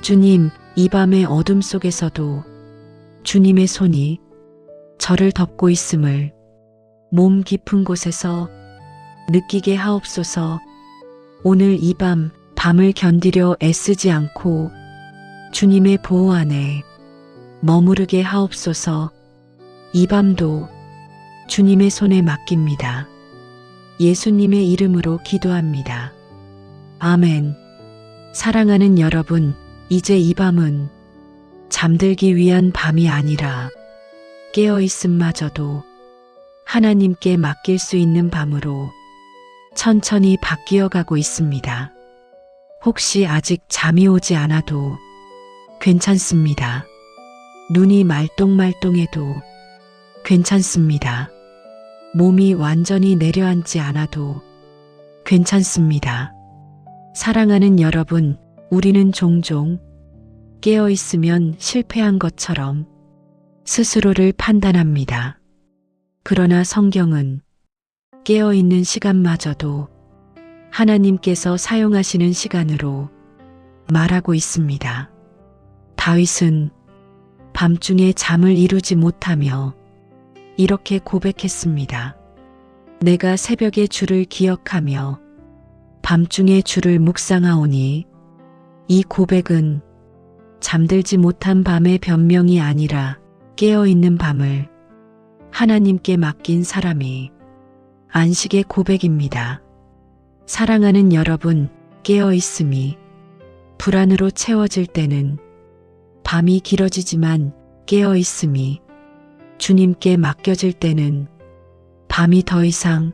주님, 이 밤의 어둠 속에서도 주님의 손이 저를 덮고 있음을 몸 깊은 곳에서 느끼게 하옵소서. 오늘 이 밤을 견디려 애쓰지 않고 주님의 보호 안에 머무르게 하옵소서. 이 밤도 주님의 손에 맡깁니다. 예수님의 이름으로 기도합니다. 아멘. 사랑하는 여러분, 이제 이 밤은 잠들기 위한 밤이 아니라 깨어있음마저도 하나님께 맡길 수 있는 밤으로 천천히 바뀌어 가고 있습니다. 혹시 아직 잠이 오지 않아도 괜찮습니다. 눈이 말똥말똥해도 괜찮습니다. 몸이 완전히 내려앉지 않아도 괜찮습니다. 사랑하는 여러분, 우리는 종종 깨어 있으면 실패한 것처럼 스스로를 판단합니다. 그러나 성경은 깨어 있는 시간마저도 하나님께서 사용하시는 시간으로 말하고 있습니다. 다윗은 밤중에 잠을 이루지 못하며 이렇게 고백했습니다. 내가 새벽의 주를 기억하며 밤중에 주를 묵상하오니. 이 고백은 잠들지 못한 밤의 변명이 아니라 깨어있는 밤을 하나님께 맡긴 사람이 안식의 고백입니다. 사랑하는 여러분, 깨어있음이 불안으로 채워질 때는 밤이 길어지지만 깨어있음이 주님께 맡겨질 때는 밤이 더 이상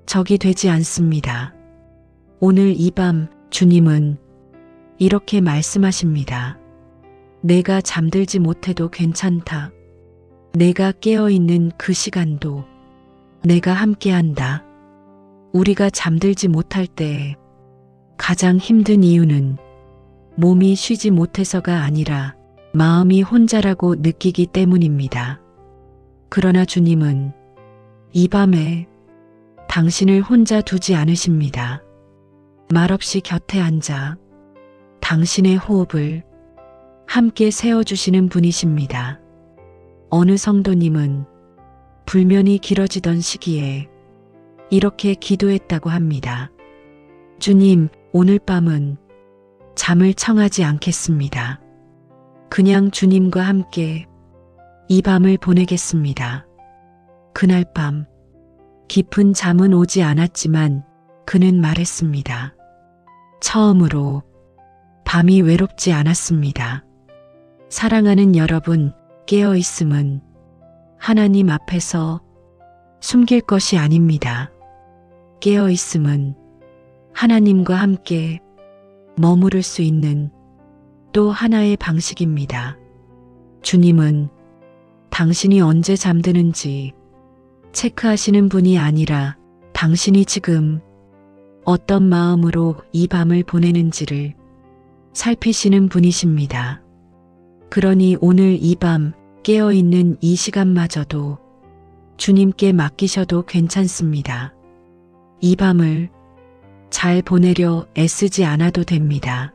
적이 되지 않습니다. 오늘 이 밤 주님은 이렇게 말씀하십니다. 내가 잠들지 못해도 괜찮다. 내가 깨어있는 그 시간도 내가 함께한다. 우리가 잠들지 못할 때 가장 힘든 이유는 몸이 쉬지 못해서가 아니라 마음이 혼자라고 느끼기 때문입니다. 그러나 주님은 이 밤에 당신을 혼자 두지 않으십니다. 말없이 곁에 앉아 당신의 호흡을 함께 세워주시는 분이십니다. 어느 성도님은 불면이 길어지던 시기에 이렇게 기도했다고 합니다. 주님, 오늘 밤은 잠을 청하지 않겠습니다. 그냥 주님과 함께 이 밤을 보내겠습니다. 그날 밤 깊은 잠은 오지 않았지만 그는 말했습니다. 처음으로 밤이 외롭지 않았습니다. 사랑하는 여러분, 깨어있음은 하나님 앞에서 숨길 것이 아닙니다. 깨어있음은 하나님과 함께 머무를 수 있는 또 하나의 방식입니다. 주님은 당신이 언제 잠드는지 체크하시는 분이 아니라 당신이 지금 어떤 마음으로 이 밤을 보내는지를 살피시는 분이십니다. 그러니 오늘 이 밤 깨어있는 이 시간마저도 주님께 맡기셔도 괜찮습니다. 이 밤을 잘 보내려 애쓰지 않아도 됩니다.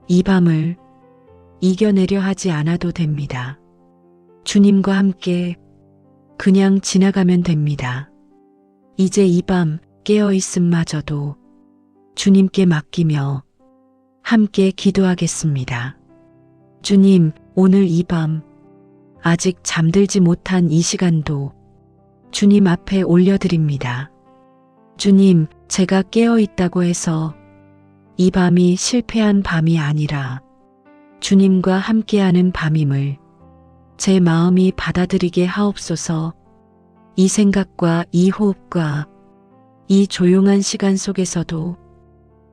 이 밤을 이겨내려 하지 않아도 됩니다. 주님과 함께 그냥 지나가면 됩니다. 이제 이 밤 깨어있음마저도 주님께 맡기며 함께 기도하겠습니다. 주님, 오늘 이 밤 아직 잠들지 못한 이 시간도 주님 앞에 올려드립니다. 주님, 제가 깨어있다고 해서 이 밤이 실패한 밤이 아니라 주님과 함께하는 밤임을 제 마음이 받아들이게 하옵소서. 이 생각과 이 호흡과 이 조용한 시간 속에서도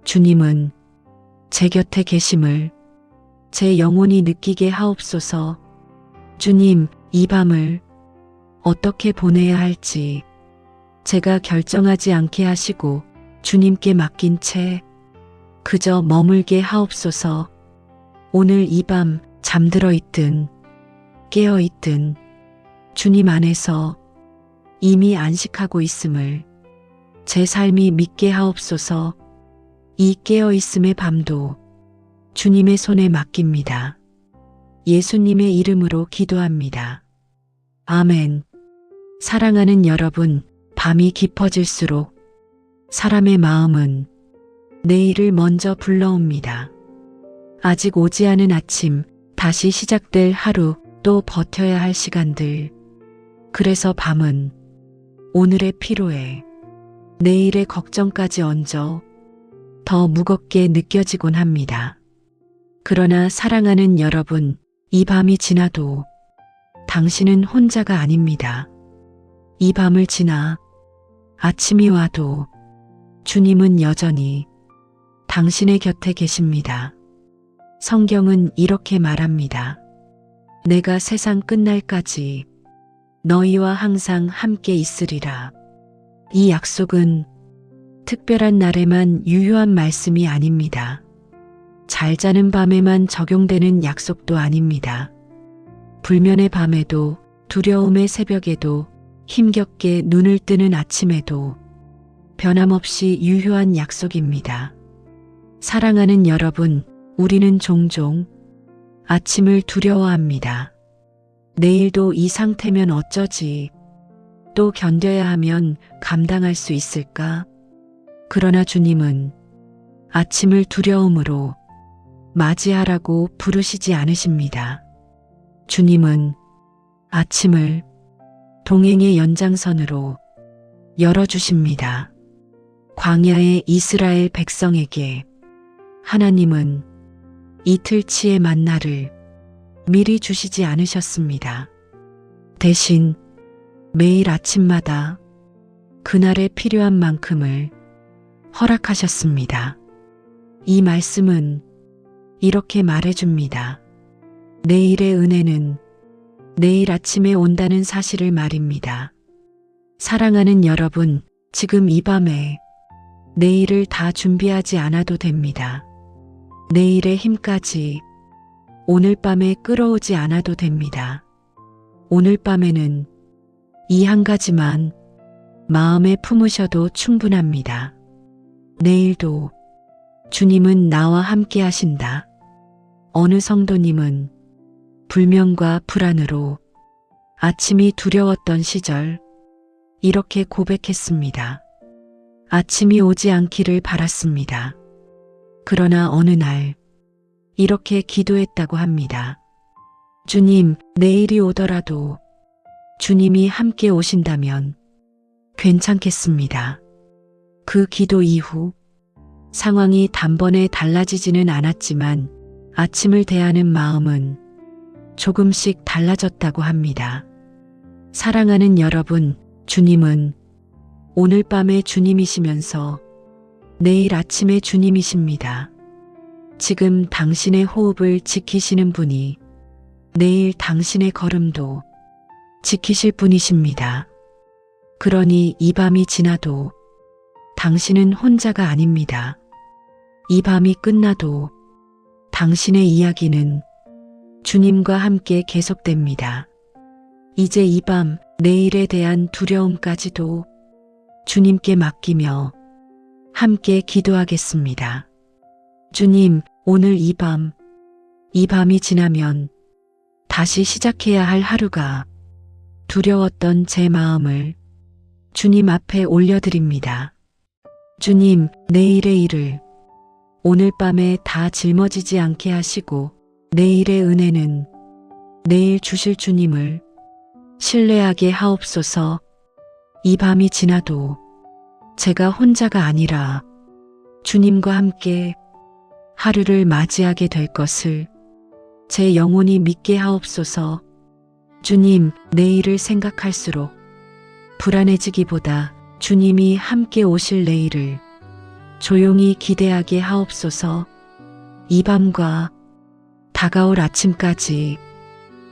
주님은 제 곁에 계심을 제 영혼이 느끼게 하옵소서. 주님, 이 밤을 어떻게 보내야 할지 제가 결정하지 않게 하시고 주님께 맡긴 채 그저 머물게 하옵소서. 오늘 이 밤 잠들어 있든 깨어 있든 주님 안에서 이미 안식하고 있음을 제 삶이 믿게 하옵소서. 이 깨어 있음의 밤도 주님의 손에 맡깁니다. 예수님의 이름으로 기도합니다. 아멘. 사랑하는 여러분, 밤이 깊어질수록 사람의 마음은 내일을 먼저 불러옵니다. 아직 오지 않은 아침, 다시 시작될 하루, 또 버텨야 할 시간들. 그래서 밤은 오늘의 피로에 내일의 걱정까지 얹어 더 무겁게 느껴지곤 합니다. 그러나 사랑하는 여러분, 이 밤이 지나도 당신은 혼자가 아닙니다. 이 밤을 지나 아침이 와도 주님은 여전히 당신의 곁에 계십니다. 성경은 이렇게 말합니다. 내가 세상 끝날까지 너희와 항상 함께 있으리라. 이 약속은 특별한 날에만 유효한 말씀이 아닙니다. 잘 자는 밤에만 적용되는 약속도 아닙니다. 불면의 밤에도, 두려움의 새벽에도, 힘겹게 눈을 뜨는 아침에도 변함없이 유효한 약속입니다. 사랑하는 여러분, 우리는 종종 아침을 두려워합니다. 내일도 이 상태면 어쩌지? 또 견뎌야 하면 감당할 수 있을까? 그러나 주님은 아침을 두려움으로 맞이하라고 부르시지 않으십니다. 주님은 아침을 동행의 연장선으로 열어주십니다. 광야의 이스라엘 백성에게 하나님은 이틀치의 만나를 미리 주시지 않으셨습니다. 대신 매일 아침마다 그날에 필요한 만큼을 허락하셨습니다. 이 말씀은 이렇게 말해줍니다. 내일의 은혜는 내일 아침에 온다는 사실을 말입니다. 사랑하는 여러분, 지금 이 밤에 내일을 다 준비하지 않아도 됩니다. 내일의 힘까지 오늘 밤에 끌어오지 않아도 됩니다. 오늘 밤에는 이 한 가지만 마음에 품으셔도 충분합니다. 내일도 주님은 나와 함께 하신다. 어느 성도님은 불면과 불안으로 아침이 두려웠던 시절 이렇게 고백했습니다. 아침이 오지 않기를 바랐습니다. 그러나 어느 날 이렇게 기도했다고 합니다. 주님, 내일이 오더라도 주님이 함께 오신다면 괜찮겠습니다. 그 기도 이후 상황이 단번에 달라지지는 않았지만 아침을 대하는 마음은 조금씩 달라졌다고 합니다. 사랑하는 여러분, 주님은 오늘 밤의 주님이시면서 내일 아침의 주님이십니다. 지금 당신의 호흡을 지키시는 분이 내일 당신의 걸음도 지키실 분이십니다. 그러니 이 밤이 지나도 당신은 혼자가 아닙니다. 이 밤이 끝나도 당신의 이야기는 주님과 함께 계속됩니다. 이제 이 밤 내일에 대한 두려움까지도 주님께 맡기며 함께 기도하겠습니다. 주님, 오늘 이 밤이 지나면 다시 시작해야 할 하루가 두려웠던 제 마음을 주님 앞에 올려드립니다. 주님, 내일의 일을 오늘 밤에 다 짊어지지 않게 하시고 내일의 은혜는 내일 주실 주님을 신뢰하게 하옵소서. 이 밤이 지나도 제가 혼자가 아니라 주님과 함께 하루를 맞이하게 될 것을 제 영혼이 믿게 하옵소서. 주님, 내일을 생각할수록 불안해지기보다 주님이 함께 오실 내일을 조용히 기대하게 하옵소서. 이 밤과 다가올 아침까지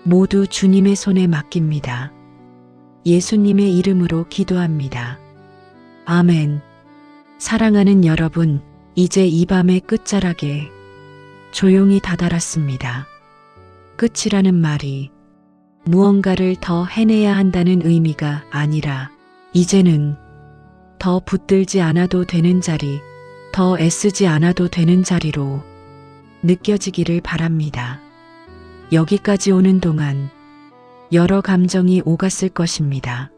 모두 주님의 손에 맡깁니다. 예수님의 이름으로 기도합니다. 아멘. 사랑하는 여러분, 이제 이 밤의 끝자락에 조용히 다다랐습니다. 끝이라는 말이 무언가를 더 해내야 한다는 의미가 아니라 이제는 더 붙들지 않아도 되는 자리, 더 애쓰지 않아도 되는 자리로 느껴지기를 바랍니다. 여기까지 오는 동안 여러 감정이 오갔을 것입니다.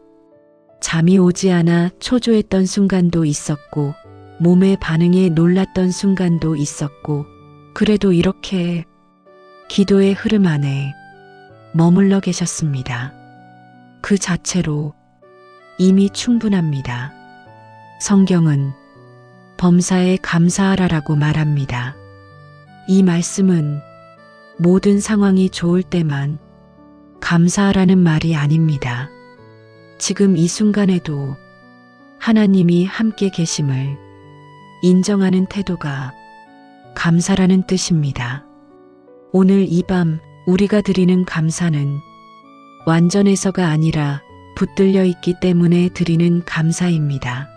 잠이 오지 않아 초조했던 순간도 있었고, 몸의 반응에 놀랐던 순간도 있었고, 그래도 이렇게 기도의 흐름 안에 머물러 계셨습니다. 그 자체로 이미 충분합니다. 성경은 범사에 감사하라라고 말합니다. 이 말씀은 모든 상황이 좋을 때만 감사하라는 말이 아닙니다. 지금 이 순간에도 하나님이 함께 계심을 인정하는 태도가 감사라는 뜻입니다. 오늘 이 밤 우리가 드리는 감사는 완전해서가 아니라 붙들려 있기 때문에 드리는 감사입니다.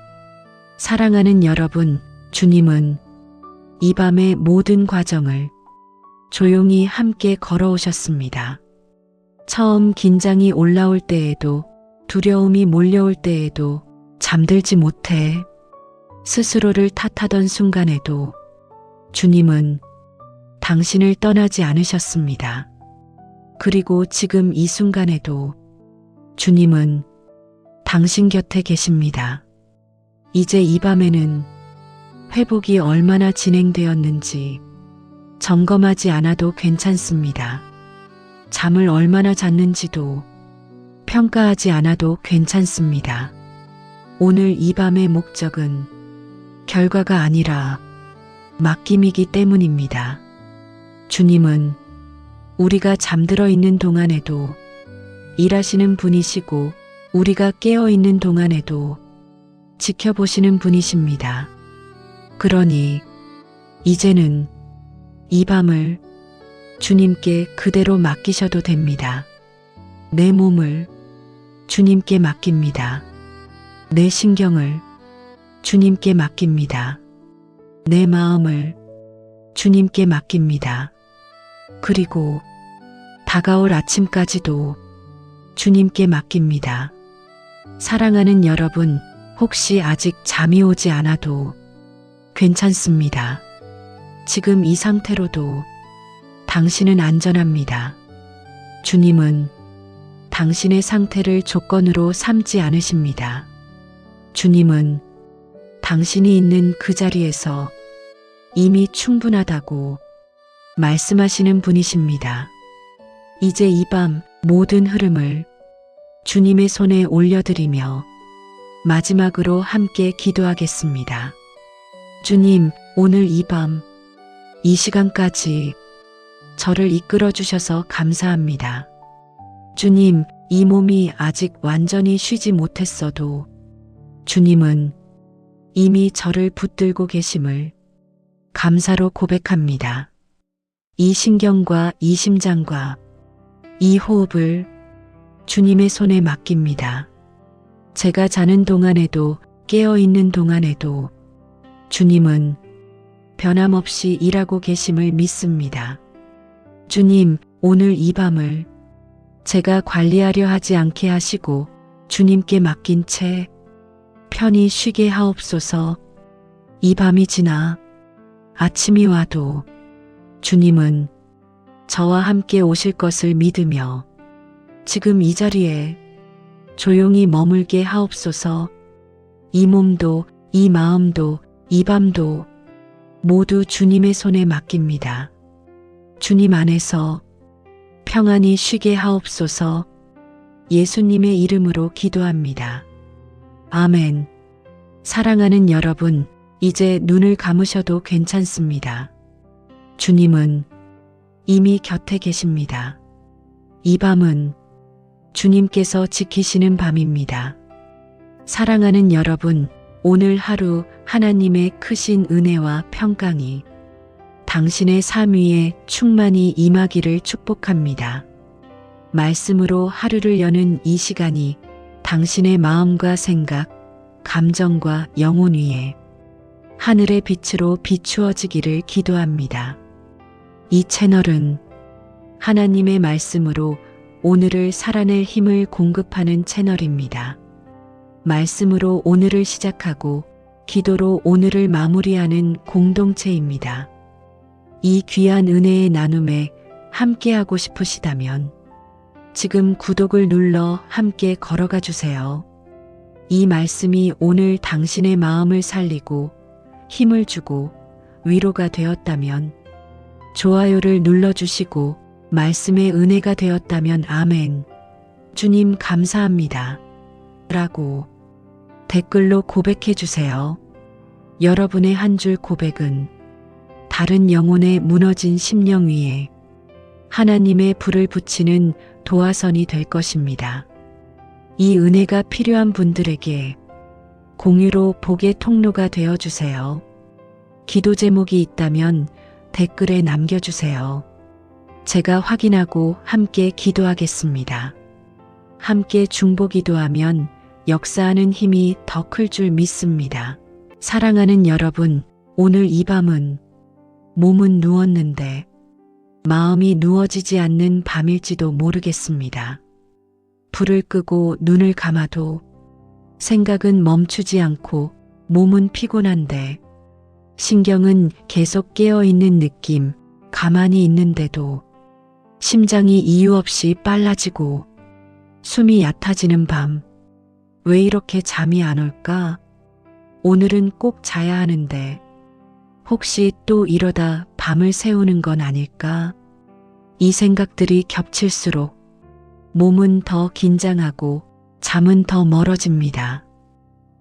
사랑하는 여러분, 주님은 이 밤의 모든 과정을 조용히 함께 걸어오셨습니다. 처음 긴장이 올라올 때에도, 두려움이 몰려올 때에도, 잠들지 못해 스스로를 탓하던 순간에도 주님은 당신을 떠나지 않으셨습니다. 그리고 지금 이 순간에도 주님은 당신 곁에 계십니다. 이제 이 밤에는 회복이 얼마나 진행되었는지 점검하지 않아도 괜찮습니다. 잠을 얼마나 잤는지도 평가하지 않아도 괜찮습니다. 오늘 이 밤의 목적은 결과가 아니라 맡김이기 때문입니다. 주님은 우리가 잠들어 있는 동안에도 일하시는 분이시고, 우리가 깨어 있는 동안에도 지켜보시는 분이십니다. 그러니 이제는 이 밤을 주님께 그대로 맡기셔도 됩니다. 내 몸을 주님께 맡깁니다. 내 신경을 주님께 맡깁니다. 내 마음을 주님께 맡깁니다. 그리고 다가올 아침까지도 주님께 맡깁니다. 사랑하는 여러분, 혹시 아직 잠이 오지 않아도 괜찮습니다. 지금 이 상태로도 당신은 안전합니다. 주님은 당신의 상태를 조건으로 삼지 않으십니다. 주님은 당신이 있는 그 자리에서 이미 충분하다고 말씀하시는 분이십니다. 이제 이 밤 모든 흐름을 주님의 손에 올려드리며 마지막으로 함께 기도하겠습니다. 주님, 오늘 이 밤, 이 시간까지 저를 이끌어 주셔서 감사합니다. 주님, 이 몸이 아직 완전히 쉬지 못했어도 주님은 이미 저를 붙들고 계심을 감사로 고백합니다. 이 신경과 이 심장과 이 호흡을 주님의 손에 맡깁니다. 제가 자는 동안에도, 깨어 있는 동안에도 주님은 변함없이 일하고 계심을 믿습니다. 주님, 오늘 이 밤을 제가 관리하려 하지 않게 하시고 주님께 맡긴 채 편히 쉬게 하옵소서. 이 밤이 지나 아침이 와도 주님은 저와 함께 오실 것을 믿으며 지금 이 자리에 조용히 머물게 하옵소서. 이 몸도, 이 마음도, 이 밤도 모두 주님의 손에 맡깁니다. 주님 안에서 평안히 쉬게 하옵소서. 예수님의 이름으로 기도합니다. 아멘. 사랑하는 여러분, 이제 눈을 감으셔도 괜찮습니다. 주님은 이미 곁에 계십니다. 이 밤은 주님께서 지키시는 밤입니다. 사랑하는 여러분, 오늘 하루 하나님의 크신 은혜와 평강이 당신의 삶 위에 충만히 임하기를 축복합니다. 말씀으로 하루를 여는 이 시간이 당신의 마음과 생각, 감정과 영혼 위에 하늘의 빛으로 비추어지기를 기도합니다. 이 채널은 하나님의 말씀으로 오늘을 살아낼 힘을 공급하는 채널입니다. 말씀으로 오늘을 시작하고 기도로 오늘을 마무리하는 공동체입니다. 이 귀한 은혜의 나눔에 함께하고 싶으시다면 지금 구독을 눌러 함께 걸어가 주세요. 이 말씀이 오늘 당신의 마음을 살리고 힘을 주고 위로가 되었다면 좋아요를 눌러주시고 말씀의 은혜가 되었다면 아멘. 주님 감사합니다. 라고 댓글로 고백해 주세요. 여러분의 한 줄 고백은 다른 영혼의 무너진 심령 위에 하나님의 불을 붙이는 도화선이 될 것입니다. 이 은혜가 필요한 분들에게 공유로 복의 통로가 되어 주세요. 기도 제목이 있다면 댓글에 남겨주세요. 제가 확인하고 함께 기도하겠습니다. 함께 중보 기도하면 역사하는 힘이 더 클 줄 믿습니다. 사랑하는 여러분, 오늘 이 밤은 몸은 누웠는데 마음이 누워지지 않는 밤일지도 모르겠습니다. 불을 끄고 눈을 감아도 생각은 멈추지 않고 몸은 피곤한데 신경은 계속 깨어있는 느낌, 가만히 있는데도 심장이 이유 없이 빨라지고 숨이 얕아지는 밤, 왜 이렇게 잠이 안 올까? 오늘은 꼭 자야 하는데 혹시 또 이러다 밤을 새우는 건 아닐까? 이 생각들이 겹칠수록 몸은 더 긴장하고 잠은 더 멀어집니다.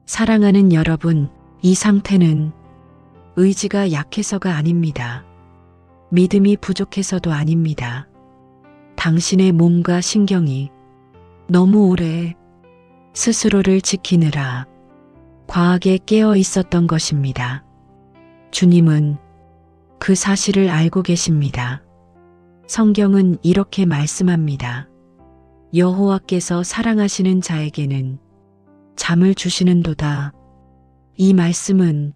사랑하는 여러분, 이 상태는 의지가 약해서가 아닙니다. 믿음이 부족해서도 아닙니다. 당신의 몸과 신경이 너무 오래 스스로를 지키느라 과하게 깨어 있었던 것입니다. 주님은 그 사실을 알고 계십니다. 성경은 이렇게 말씀합니다. 여호와께서 사랑하시는 자에게는 잠을 주시는도다. 이 말씀은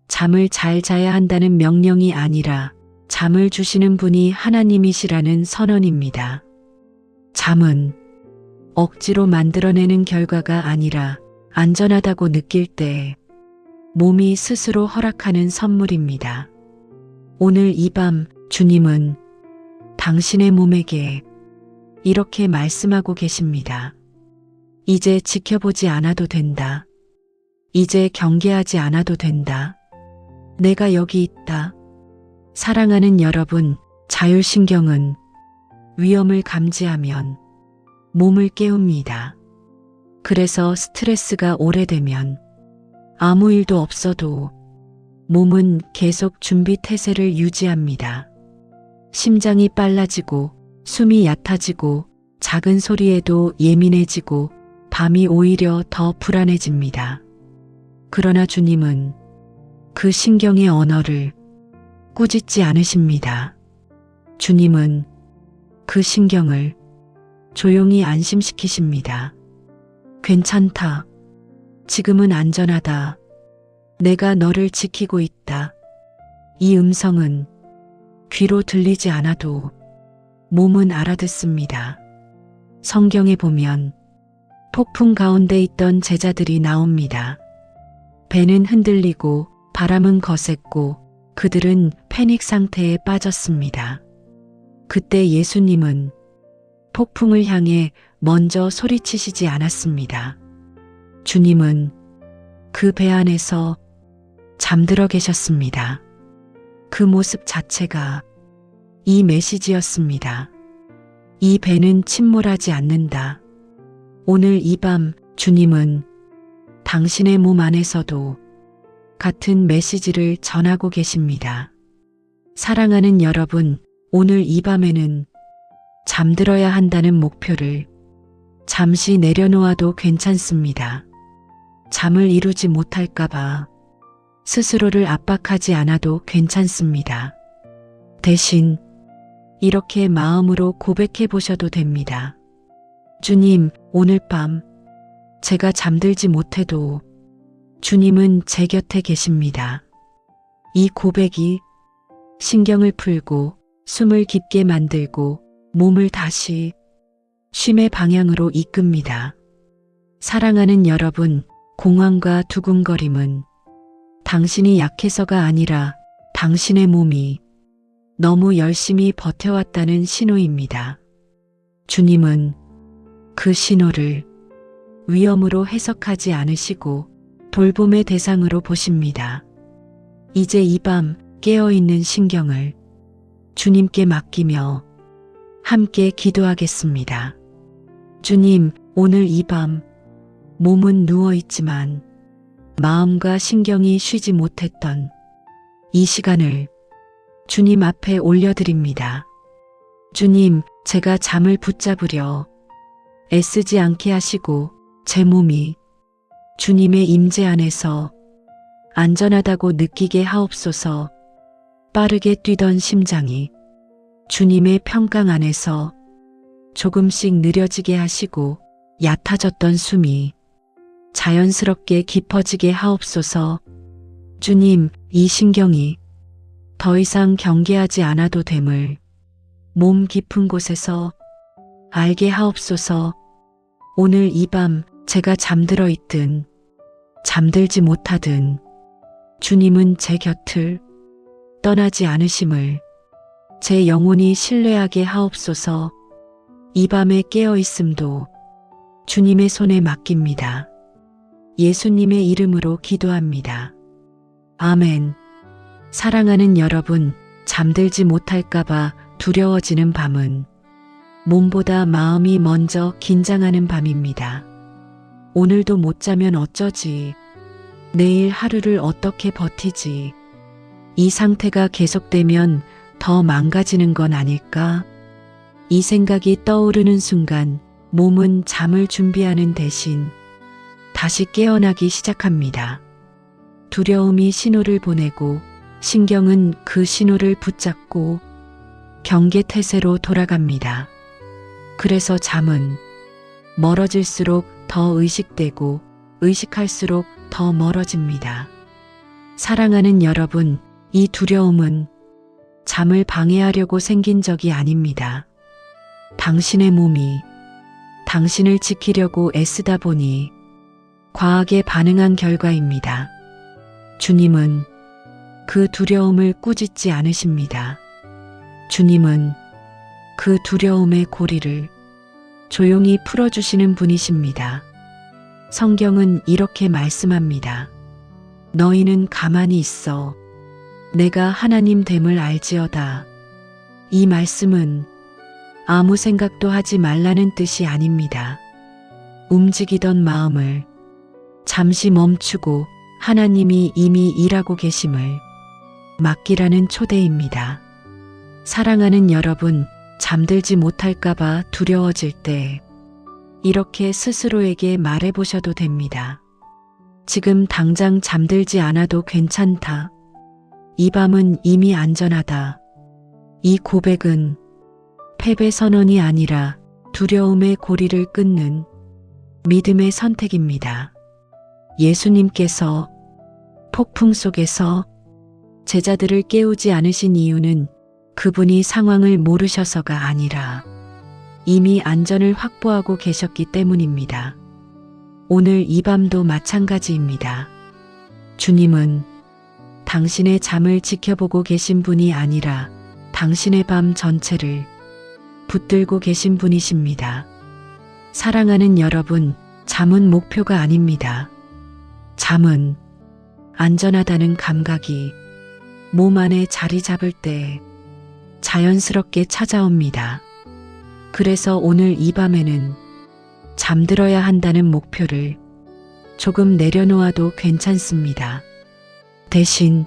잠을 잘 자야 한다는 명령이 아니라 잠을 주시는 분이 하나님이시라는 선언입니다. 잠은 억지로 만들어내는 결과가 아니라 안전하다고 느낄 때 몸이 스스로 허락하는 선물입니다. 오늘 이 밤 주님은 당신의 몸에게 이렇게 말씀하고 계십니다. 이제 지켜보지 않아도 된다. 이제 경계하지 않아도 된다. 내가 여기 있다. 사랑하는 여러분, 자율신경은 위험을 감지하면 몸을 깨웁니다. 그래서 스트레스가 오래되면 아무 일도 없어도 몸은 계속 준비 태세를 유지합니다. 심장이 빨라지고 숨이 얕아지고 작은 소리에도 예민해지고 밤이 오히려 더 불안해집니다. 그러나 주님은 그 신경의 언어를 꾸짖지 않으십니다. 주님은 그 신경을 조용히 안심시키십니다. 괜찮다. 지금은 안전하다. 내가 너를 지키고 있다. 이 음성은 귀로 들리지 않아도 몸은 알아듣습니다. 성경에 보면 폭풍 가운데 있던 제자들이 나옵니다. 배는 흔들리고 바람은 거셌고 그들은 패닉 상태에 빠졌습니다. 그때 예수님은 폭풍을 향해 먼저 소리치시지 않았습니다. 주님은 그 배 안에서 잠들어 계셨습니다. 그 모습 자체가 이 메시지였습니다. 이 배는 침몰하지 않는다. 오늘 이 밤 주님은 당신의 몸 안에서도 같은 메시지를 전하고 계십니다. 사랑하는 여러분, 오늘 이 밤에는 잠들어야 한다는 목표를 잠시 내려놓아도 괜찮습니다. 잠을 이루지 못할까봐 스스로를 압박하지 않아도 괜찮습니다. 대신 이렇게 마음으로 고백해 보셔도 됩니다. 주님, 오늘 밤 제가 잠들지 못해도 주님은 제 곁에 계십니다. 이 고백이 신경을 풀고 숨을 깊게 만들고 몸을 다시 쉼의 방향으로 이끕니다. 사랑하는 여러분, 공황과 두근거림은 당신이 약해서가 아니라 당신의 몸이 너무 열심히 버텨왔다는 신호입니다. 주님은 그 신호를 위험으로 해석하지 않으시고 돌봄의 대상으로 보십니다. 이제 이 밤 깨어있는 신경을 주님께 맡기며 함께 기도하겠습니다. 주님, 오늘 이 밤 몸은 누워있지만 마음과 신경이 쉬지 못했던 이 시간을 주님 앞에 올려드립니다. 주님, 제가 잠을 붙잡으려 애쓰지 않게 하시고 제 몸이 주님의 임재 안에서 안전하다고 느끼게 하옵소서. 빠르게 뛰던 심장이 주님의 평강 안에서 조금씩 느려지게 하시고 얕아졌던 숨이 자연스럽게 깊어지게 하옵소서. 주님, 이 신경이 더 이상 경계하지 않아도 됨을 몸 깊은 곳에서 알게 하옵소서. 오늘 이 밤 제가 잠들어 있든 잠들지 못하든 주님은 제 곁을 떠나지 않으심을 제 영혼이 신뢰하게 하옵소서. 이 밤에 깨어 있음도 주님의 손에 맡깁니다. 예수님의 이름으로 기도합니다. 아멘. 사랑하는 여러분, 잠들지 못할까봐 두려워지는 밤은 몸보다 마음이 먼저 긴장하는 밤입니다. 오늘도 못 자면 어쩌지? 내일 하루를 어떻게 버티지? 이 상태가 계속되면 더 망가지는 건 아닐까? 이 생각이 떠오르는 순간 몸은 잠을 준비하는 대신 다시 깨어나기 시작합니다. 두려움이 신호를 보내고 신경은 그 신호를 붙잡고 경계태세로 돌아갑니다. 그래서 잠은 멀어질수록 더 의식되고 의식할수록 더 멀어집니다. 사랑하는 여러분, 이 두려움은 잠을 방해하려고 생긴 적이 아닙니다. 당신의 몸이 당신을 지키려고 애쓰다 보니 과하게 반응한 결과입니다. 주님은 그 두려움을 꾸짖지 않으십니다. 주님은 그 두려움의 고리를 조용히 풀어주시는 분이십니다. 성경은 이렇게 말씀합니다. 너희는 가만히 있어. 내가 하나님 됨을 알지어다. 이 말씀은 아무 생각도 하지 말라는 뜻이 아닙니다. 움직이던 마음을 잠시 멈추고 하나님이 이미 일하고 계심을 맡기라는 초대입니다. 사랑하는 여러분, 잠들지 못할까봐 두려워질 때 이렇게 스스로에게 말해보셔도 됩니다. 지금 당장 잠들지 않아도 괜찮다. 이 밤은 이미 안전하다. 이 고백은 패배 선언이 아니라 두려움의 고리를 끊는 믿음의 선택입니다. 예수님께서 폭풍 속에서 제자들을 깨우지 않으신 이유는 그분이 상황을 모르셔서가 아니라 이미 안전을 확보하고 계셨기 때문입니다. 오늘 이 밤도 마찬가지입니다. 주님은 당신의 잠을 지켜보고 계신 분이 아니라 당신의 밤 전체를 붙들고 계신 분이십니다. 사랑하는 여러분, 잠은 목표가 아닙니다. 잠은 안전하다는 감각이 몸 안에 자리 잡을 때 자연스럽게 찾아옵니다. 그래서 오늘 이 밤에는 잠들어야 한다는 목표를 조금 내려놓아도 괜찮습니다. 대신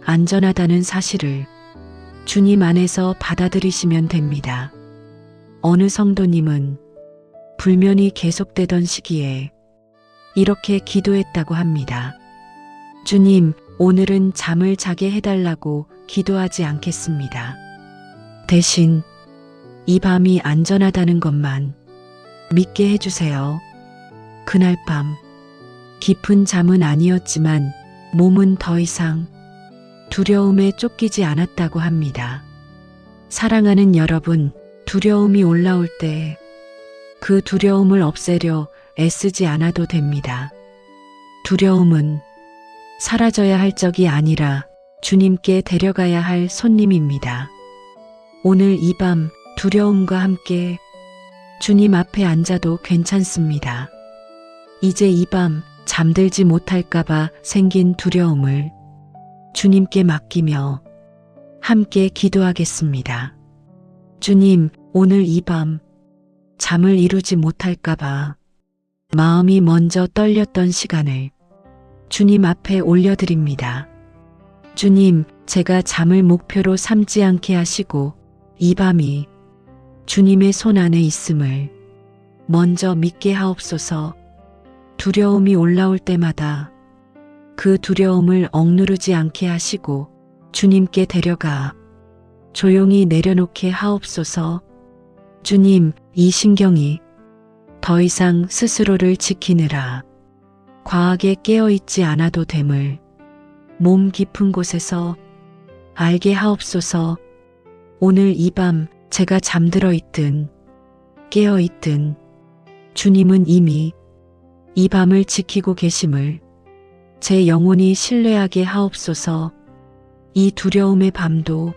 안전하다는 사실을 주님 안에서 받아들이시면 됩니다. 어느 성도님은 불면이 계속되던 시기에 이렇게 기도했다고 합니다. 주님, 오늘은 잠을 자게 해달라고 기도하지 않겠습니다. 대신 이 밤이 안전하다는 것만 믿게 해주세요. 그날 밤 깊은 잠은 아니었지만 몸은 더 이상 두려움에 쫓기지 않았다고 합니다. 사랑하는 여러분, 두려움이 올라올 때 그 두려움을 없애려 애쓰지 않아도 됩니다. 두려움은 사라져야 할 적이 아니라 주님께 데려가야 할 손님입니다. 오늘 이 밤 두려움과 함께 주님 앞에 앉아도 괜찮습니다. 이제 이 밤 잠들지 못할까봐 생긴 두려움을 주님께 맡기며 함께 기도하겠습니다. 주님, 오늘 이 밤 잠을 이루지 못할까봐 마음이 먼저 떨렸던 시간을 주님 앞에 올려드립니다. 주님, 제가 잠을 목표로 삼지 않게 하시고 이 밤이 주님의 손 안에 있음을 먼저 믿게 하옵소서. 두려움이 올라올 때마다 그 두려움을 억누르지 않게 하시고 주님께 데려가 조용히 내려놓게 하옵소서. 주님, 이 신경이 더 이상 스스로를 지키느라 과하게 깨어있지 않아도 됨을 몸 깊은 곳에서 알게 하옵소서. 오늘 이 밤 제가 잠들어 있든 깨어 있든 주님은 이미 이 밤을 지키고 계심을 제 영혼이 신뢰하게 하옵소서. 이 두려움의 밤도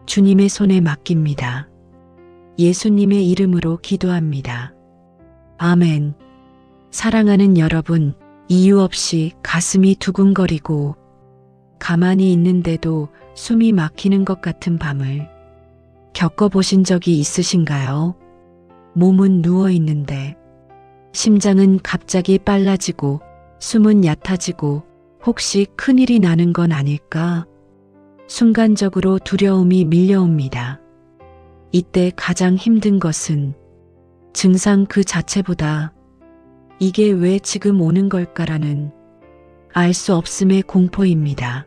주님의 손에 맡깁니다. 예수님의 이름으로 기도합니다. 아멘. 사랑하는 여러분, 이유 없이 가슴이 두근거리고 가만히 있는데도 숨이 막히는 것 같은 밤을 겪어보신 적이 있으신가요? 몸은 누워 있는데 심장은 갑자기 빨라지고 숨은 얕아지고 혹시 큰일이 나는 건 아닐까? 순간적으로 두려움이 밀려옵니다. 이때 가장 힘든 것은 증상 그 자체보다 이게 왜 지금 오는 걸까라는 알 수 없음의 공포입니다.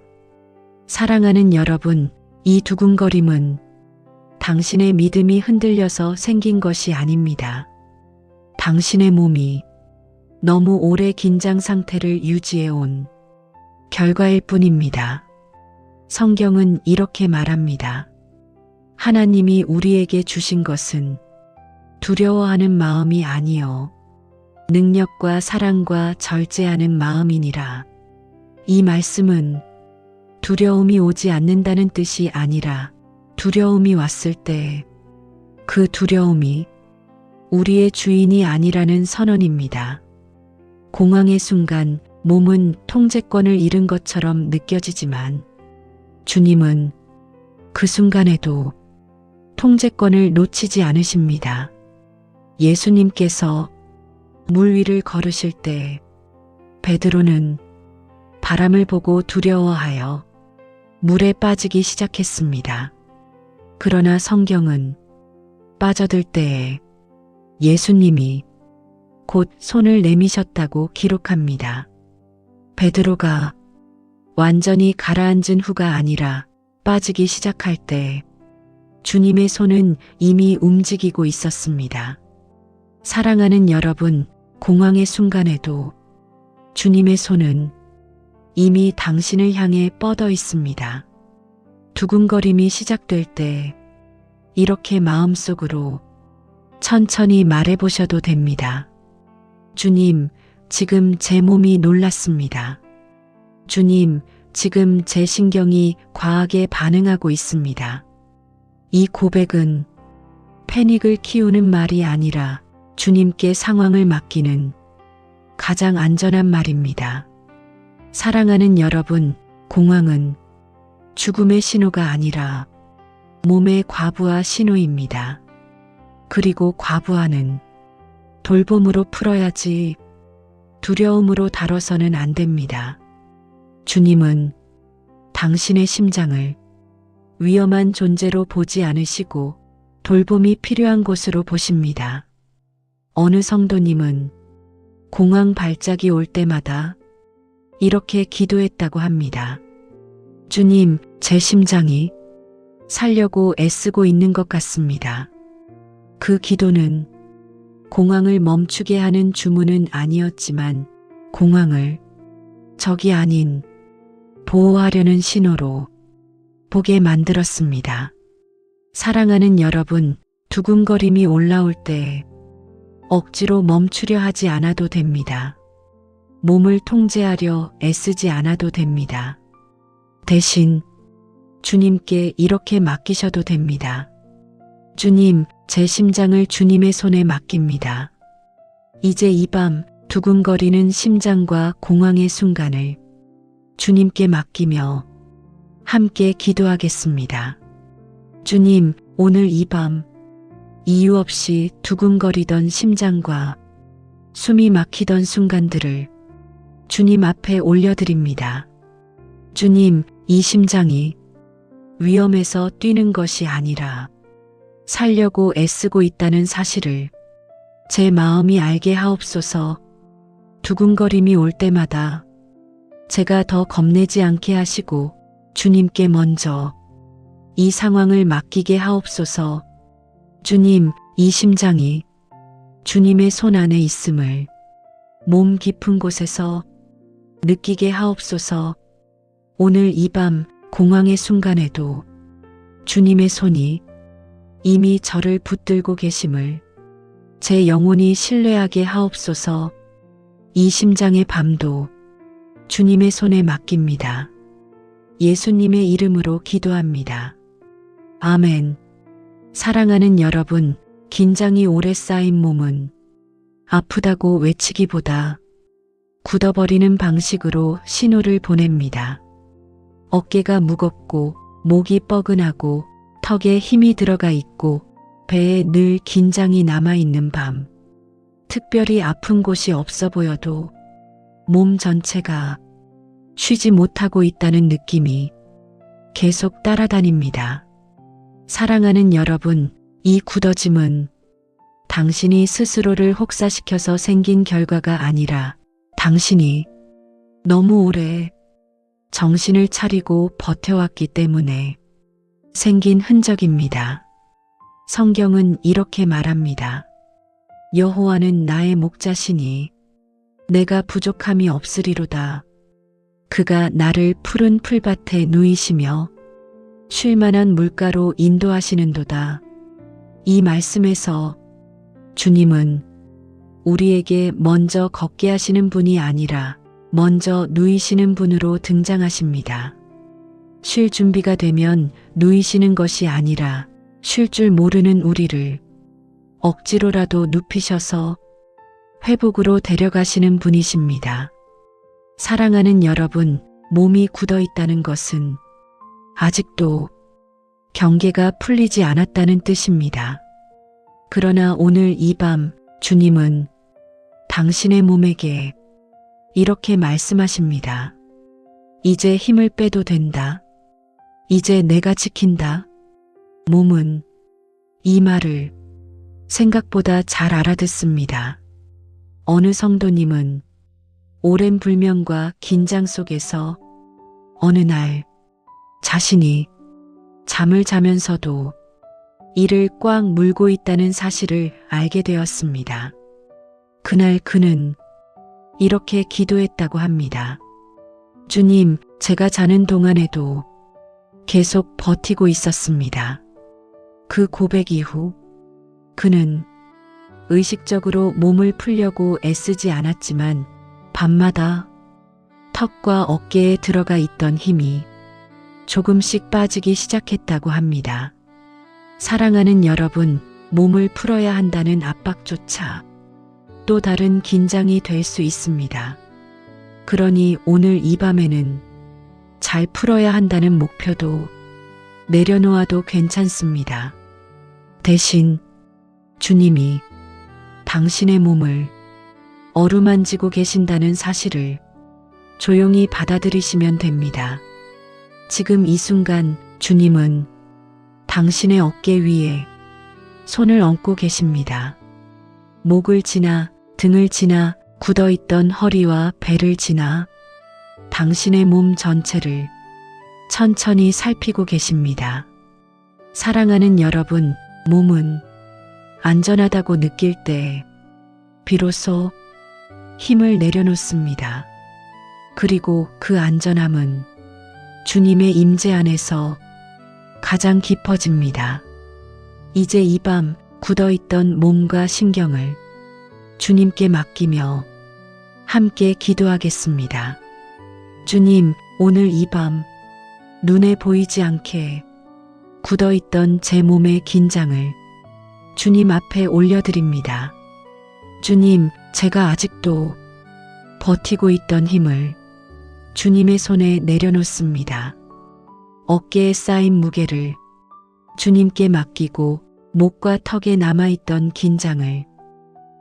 사랑하는 여러분, 이 두근거림은 당신의 믿음이 흔들려서 생긴 것이 아닙니다. 당신의 몸이 너무 오래 긴장 상태를 유지해온 결과일 뿐입니다. 성경은 이렇게 말합니다. 하나님이 우리에게 주신 것은 두려워하는 마음이 아니요 능력과 사랑과 절제하는 마음이니라. 이 말씀은 두려움이 오지 않는다는 뜻이 아니라 두려움이 왔을 때 그 두려움이 우리의 주인이 아니라는 선언입니다. 공황의 순간 몸은 통제권을 잃은 것처럼 느껴지지만 주님은 그 순간에도 통제권을 놓치지 않으십니다. 예수님께서 물 위를 걸으실 때 베드로는 바람을 보고 두려워하여 물에 빠지기 시작했습니다. 그러나 성경은 빠져들 때에 예수님이 곧 손을 내미셨다고 기록합니다. 베드로가 완전히 가라앉은 후가 아니라 빠지기 시작할 때 주님의 손은 이미 움직이고 있었습니다. 사랑하는 여러분, 공황의 순간에도 주님의 손은 이미 당신을 향해 뻗어 있습니다. 두근거림이 시작될 때 이렇게 마음속으로 천천히 말해보셔도 됩니다. 주님, 지금 제 몸이 놀랐습니다. 주님, 지금 제 신경이 과하게 반응하고 있습니다. 이 고백은 패닉을 키우는 말이 아니라 주님께 상황을 맡기는 가장 안전한 말입니다. 사랑하는 여러분, 공황은 죽음의 신호가 아니라 몸의 과부하 신호입니다. 그리고 과부하는 돌봄으로 풀어야지 두려움으로 다뤄서는 안 됩니다. 주님은 당신의 심장을 위험한 존재로 보지 않으시고 돌봄이 필요한 곳으로 보십니다. 어느 성도님은 공황 발작이 올 때마다 이렇게 기도했다고 합니다. 주님, 제 심장이 살려고 애쓰고 있는 것 같습니다. 그 기도는 공황을 멈추게 하는 주문은 아니었지만 공황을 적이 아닌 보호하려는 신호로 보게 만들었습니다. 사랑하는 여러분, 두근거림이 올라올 때 억지로 멈추려 하지 않아도 됩니다. 몸을 통제하려 애쓰지 않아도 됩니다. 대신 주님께 이렇게 맡기셔도 됩니다. 주님, 제 심장을 주님의 손에 맡깁니다. 이제 이 밤 두근거리는 심장과 공황의 순간을 주님께 맡기며 함께 기도하겠습니다. 주님, 오늘 이 밤 이유 없이 두근거리던 심장과 숨이 막히던 순간들을 주님 앞에 올려드립니다. 주님, 이 심장이 위험해서 뛰는 것이 아니라 살려고 애쓰고 있다는 사실을 제 마음이 알게 하옵소서. 두근거림이 올 때마다 제가 더 겁내지 않게 하시고 주님께 먼저 이 상황을 맡기게 하옵소서. 주님, 이 심장이 주님의 손 안에 있음을 몸 깊은 곳에서 느끼게 하옵소서. 오늘 이 밤 공황의 순간에도 주님의 손이 이미 저를 붙들고 계심을 제 영혼이 신뢰하게 하옵소서. 이 심장의 밤도 주님의 손에 맡깁니다. 예수님의 이름으로 기도합니다. 아멘. 사랑하는 여러분, 긴장이 오래 쌓인 몸은 아프다고 외치기보다 굳어버리는 방식으로 신호를 보냅니다. 어깨가 무겁고 목이 뻐근하고 턱에 힘이 들어가 있고 배에 늘 긴장이 남아있는 밤. 특별히 아픈 곳이 없어 보여도 몸 전체가 쉬지 못하고 있다는 느낌이 계속 따라다닙니다. 사랑하는 여러분, 이 굳어짐은 당신이 스스로를 혹사시켜서 생긴 결과가 아니라 당신이 너무 오래 정신을 차리고 버텨왔기 때문에 생긴 흔적입니다. 성경은 이렇게 말합니다. 여호와는 나의 목자시니 내가 부족함이 없으리로다. 그가 나를 푸른 풀밭에 누이시며 쉴 만한 물가로 인도하시는도다. 이 말씀에서 주님은 우리에게 먼저 걷게 하시는 분이 아니라 먼저 누이시는 분으로 등장하십니다. 쉴 준비가 되면 누이시는 것이 아니라 쉴 줄 모르는 우리를 억지로라도 눕히셔서 회복으로 데려가시는 분이십니다. 사랑하는 여러분, 몸이 굳어 있다는 것은 아직도 경계가 풀리지 않았다는 뜻입니다. 그러나 오늘 이 밤 주님은 당신의 몸에게 이렇게 말씀하십니다. 이제 힘을 빼도 된다. 이제 내가 지킨다. 몸은 이 말을 생각보다 잘 알아듣습니다. 어느 성도님은 오랜 불면과 긴장 속에서 어느 날 자신이 잠을 자면서도 이를 꽉 물고 있다는 사실을 알게 되었습니다. 그날 그는 이렇게 기도했다고 합니다. 주님, 제가 자는 동안에도 계속 버티고 있었습니다. 그 고백 이후 그는 의식적으로 몸을 풀려고 애쓰지 않았지만 밤마다 턱과 어깨에 들어가 있던 힘이 조금씩 빠지기 시작했다고 합니다. 사랑하는 여러분, 몸을 풀어야 한다는 압박조차 또 다른 긴장이 될 수 있습니다. 그러니 오늘 이 밤에는 잘 풀어야 한다는 목표도 내려놓아도 괜찮습니다. 대신 주님이 당신의 몸을 어루만지고 계신다는 사실을 조용히 받아들이시면 됩니다. 지금 이 순간 주님은 당신의 어깨 위에 손을 얹고 계십니다. 목을 지나 등을 지나 굳어있던 허리와 배를 지나 당신의 몸 전체를 천천히 살피고 계십니다. 사랑하는 여러분, 몸은 안전하다고 느낄 때 비로소 힘을 내려놓습니다. 그리고 그 안전함은 주님의 임재 안에서 가장 깊어집니다. 이제 이 밤 굳어있던 몸과 신경을 주님께 맡기며 함께 기도하겠습니다. 주님, 오늘 이 밤 눈에 보이지 않게 굳어있던 제 몸의 긴장을 주님 앞에 올려드립니다. 주님, 제가 아직도 버티고 있던 힘을 주님의 손에 내려놓습니다. 어깨에 쌓인 무게를 주님께 맡기고 목과 턱에 남아있던 긴장을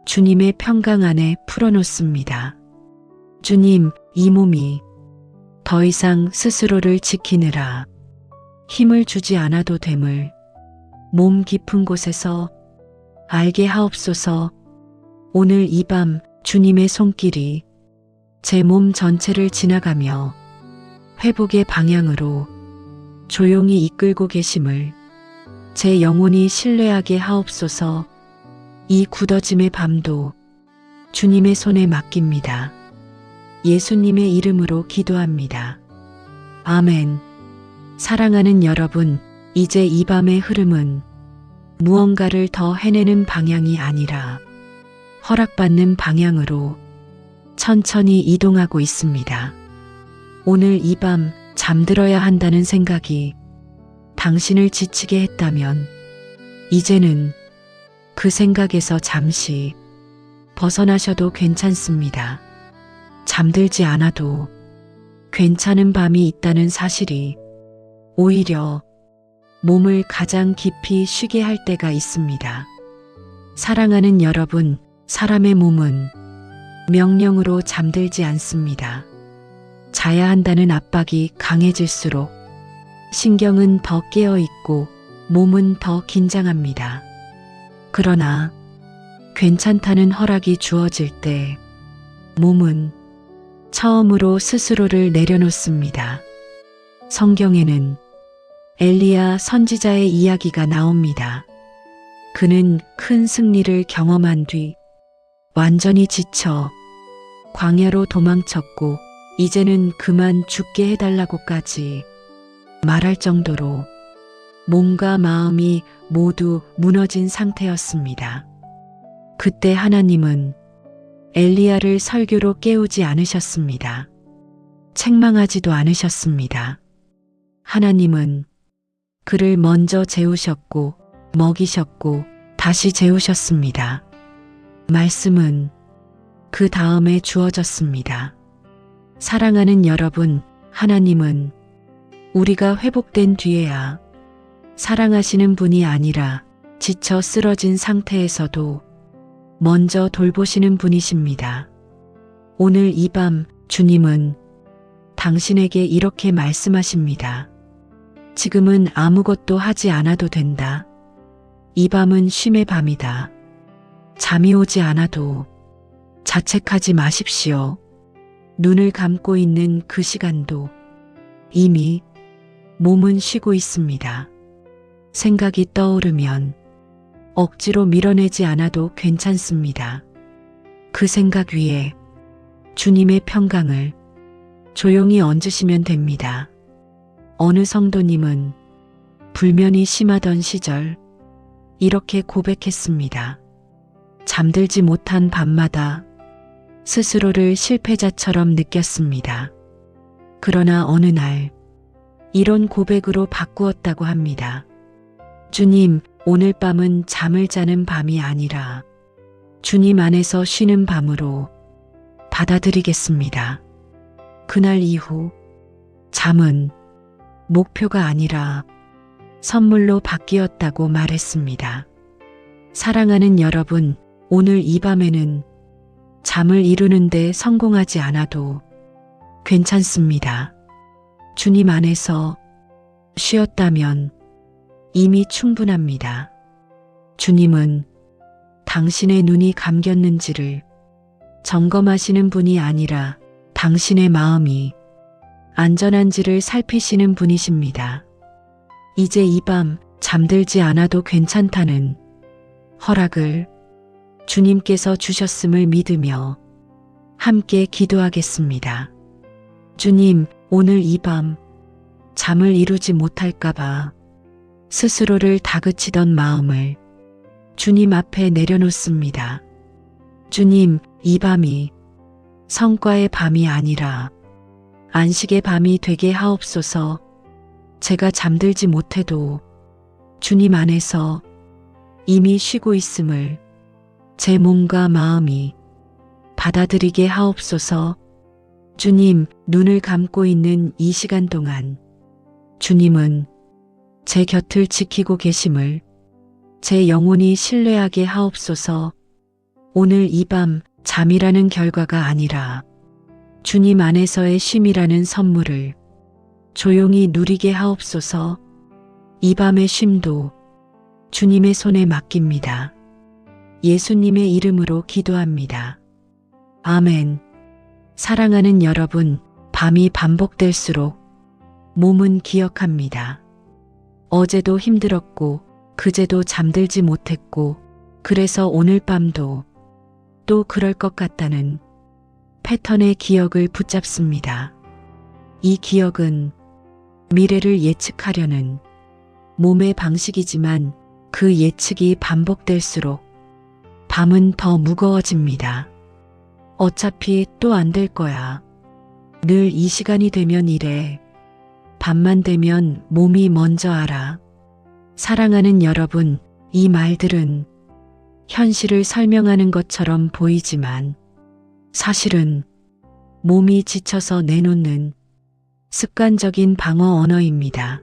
주님의 평강 안에 풀어놓습니다. 주님, 이 몸이 더 이상 스스로를 지키느라 힘을 주지 않아도 됨을 몸 깊은 곳에서 알게 하옵소서. 오늘 이 밤 주님의 손길이 제 몸 전체를 지나가며 회복의 방향으로 조용히 이끌고 계심을 제 영혼이 신뢰하게 하옵소서. 이 굳어짐의 밤도 주님의 손에 맡깁니다. 예수님의 이름으로 기도합니다. 아멘. 사랑하는 여러분, 이제 이 밤의 흐름은 무언가를 더 해내는 방향이 아니라 허락받는 방향으로 천천히 이동하고 있습니다. 오늘 이 밤 잠들어야 한다는 생각이 당신을 지치게 했다면 이제는 그 생각에서 잠시 벗어나셔도 괜찮습니다. 잠들지 않아도 괜찮은 밤이 있다는 사실이 오히려 몸을 가장 깊이 쉬게 할 때가 있습니다. 사랑하는 여러분, 사람의 몸은 명령으로 잠들지 않습니다. 자야 한다는 압박이 강해질수록 신경은 더 깨어있고 몸은 더 긴장합니다. 그러나 괜찮다는 허락이 주어질 때 몸은 처음으로 스스로를 내려놓습니다. 성경에는 엘리야 선지자의 이야기가 나옵니다. 그는 큰 승리를 경험한 뒤 완전히 지쳐 광야로 도망쳤고 이제는 그만 죽게 해달라고까지 말할 정도로 몸과 마음이 모두 무너진 상태였습니다. 그때 하나님은 엘리야를 설교로 깨우지 않으셨습니다. 책망하지도 않으셨습니다. 하나님은 그를 먼저 재우셨고 먹이셨고 다시 재우셨습니다. 말씀은 그 다음에 주어졌습니다. 사랑하는 여러분, 하나님은 우리가 회복된 뒤에야 사랑하시는 분이 아니라 지쳐 쓰러진 상태에서도 먼저 돌보시는 분이십니다. 오늘 이 밤 주님은 당신에게 이렇게 말씀하십니다. 지금은 아무것도 하지 않아도 된다. 이 밤은 쉼의 밤이다. 잠이 오지 않아도 자책하지 마십시오. 눈을 감고 있는 그 시간도 이미 몸은 쉬고 있습니다. 생각이 떠오르면 억지로 밀어내지 않아도 괜찮습니다. 그 생각 위에 주님의 평강을 조용히 얹으시면 됩니다. 어느 성도님은 불면이 심하던 시절 이렇게 고백했습니다. 잠들지 못한 밤마다 스스로를 실패자처럼 느꼈습니다. 그러나 어느 날 이런 고백으로 바꾸었다고 합니다. 주님, 오늘 밤은 잠을 자는 밤이 아니라 주님 안에서 쉬는 밤으로 받아들이겠습니다. 그날 이후 잠은 목표가 아니라 선물로 바뀌었다고 말했습니다. 사랑하는 여러분, 오늘 이 밤에는 잠을 이루는데 성공하지 않아도 괜찮습니다. 주님 안에서 쉬었다면 이미 충분합니다. 주님은 당신의 눈이 감겼는지를 점검하시는 분이 아니라 당신의 마음이 안전한지를 살피시는 분이십니다. 이제 이 밤 잠들지 않아도 괜찮다는 허락을 주님께서 주셨음을 믿으며 함께 기도하겠습니다. 주님, 오늘 이 밤 잠을 이루지 못할까봐 스스로를 다그치던 마음을 주님 앞에 내려놓습니다. 주님, 이 밤이 성과의 밤이 아니라 안식의 밤이 되게 하옵소서. 제가 잠들지 못해도 주님 안에서 이미 쉬고 있음을 제 몸과 마음이 받아들이게 하옵소서. 주님, 눈을 감고 있는 이 시간 동안 주님은 제 곁을 지키고 계심을 제 영혼이 신뢰하게 하옵소서. 오늘 이 밤 잠이라는 결과가 아니라 주님 안에서의 쉼이라는 선물을 조용히 누리게 하옵소서. 이 밤의 쉼도 주님의 손에 맡깁니다. 예수님의 이름으로 기도합니다. 아멘. 사랑하는 여러분, 밤이 반복될수록 몸은 기억합니다. 어제도 힘들었고, 그제도 잠들지 못했고, 그래서 오늘 밤도 또 그럴 것 같다는 패턴의 기억을 붙잡습니다. 이 기억은 미래를 예측하려는 몸의 방식이지만 그 예측이 반복될수록 밤은 더 무거워집니다. 어차피 또 안 될 거야. 늘 이 시간이 되면 이래. 밤만 되면 몸이 먼저 알아. 사랑하는 여러분, 이 말들은 현실을 설명하는 것처럼 보이지만 사실은 몸이 지쳐서 내놓는 습관적인 방어 언어입니다.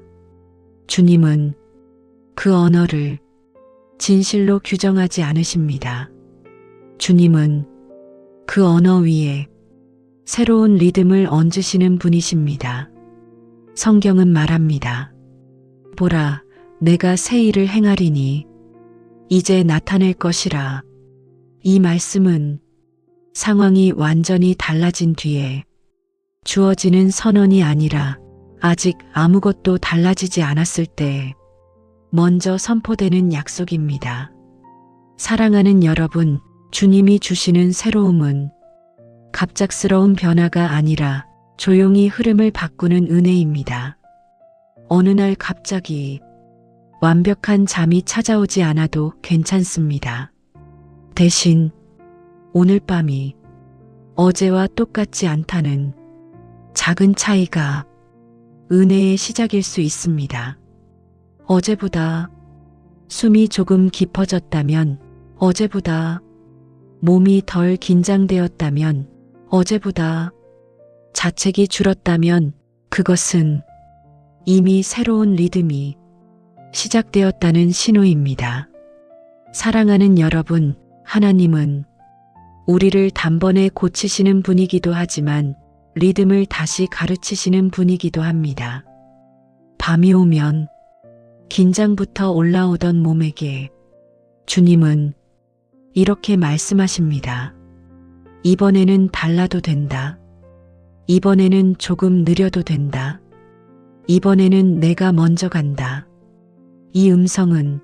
주님은 그 언어를 진실로 규정하지 않으십니다. 주님은 그 언어 위에 새로운 리듬을 얹으시는 분이십니다. 성경은 말합니다. 보라, 내가 새 일을 행하리니 이제 나타낼 것이라. 이 말씀은 상황이 완전히 달라진 뒤에 주어지는 선언이 아니라 아직 아무것도 달라지지 않았을 때 먼저 선포되는 약속입니다. 사랑하는 여러분, 주님이 주시는 새로움은 갑작스러운 변화가 아니라 조용히 흐름을 바꾸는 은혜입니다. 어느 날 갑자기 완벽한 잠이 찾아오지 않아도 괜찮습니다. 대신 오늘 밤이 어제와 똑같지 않다는 작은 차이가 은혜의 시작일 수 있습니다. 어제보다 숨이 조금 깊어졌다면, 어제보다 몸이 덜 긴장되었다면, 어제보다 자책이 줄었다면 그것은 이미 새로운 리듬이 시작되었다는 신호입니다. 사랑하는 여러분, 하나님은 우리를 단번에 고치시는 분이기도 하지만 리듬을 다시 가르치시는 분이기도 합니다. 밤이 오면 긴장부터 올라오던 몸에게 주님은 이렇게 말씀하십니다. 이번에는 달라도 된다. 이번에는 조금 느려도 된다. 이번에는 내가 먼저 간다. 이 음성은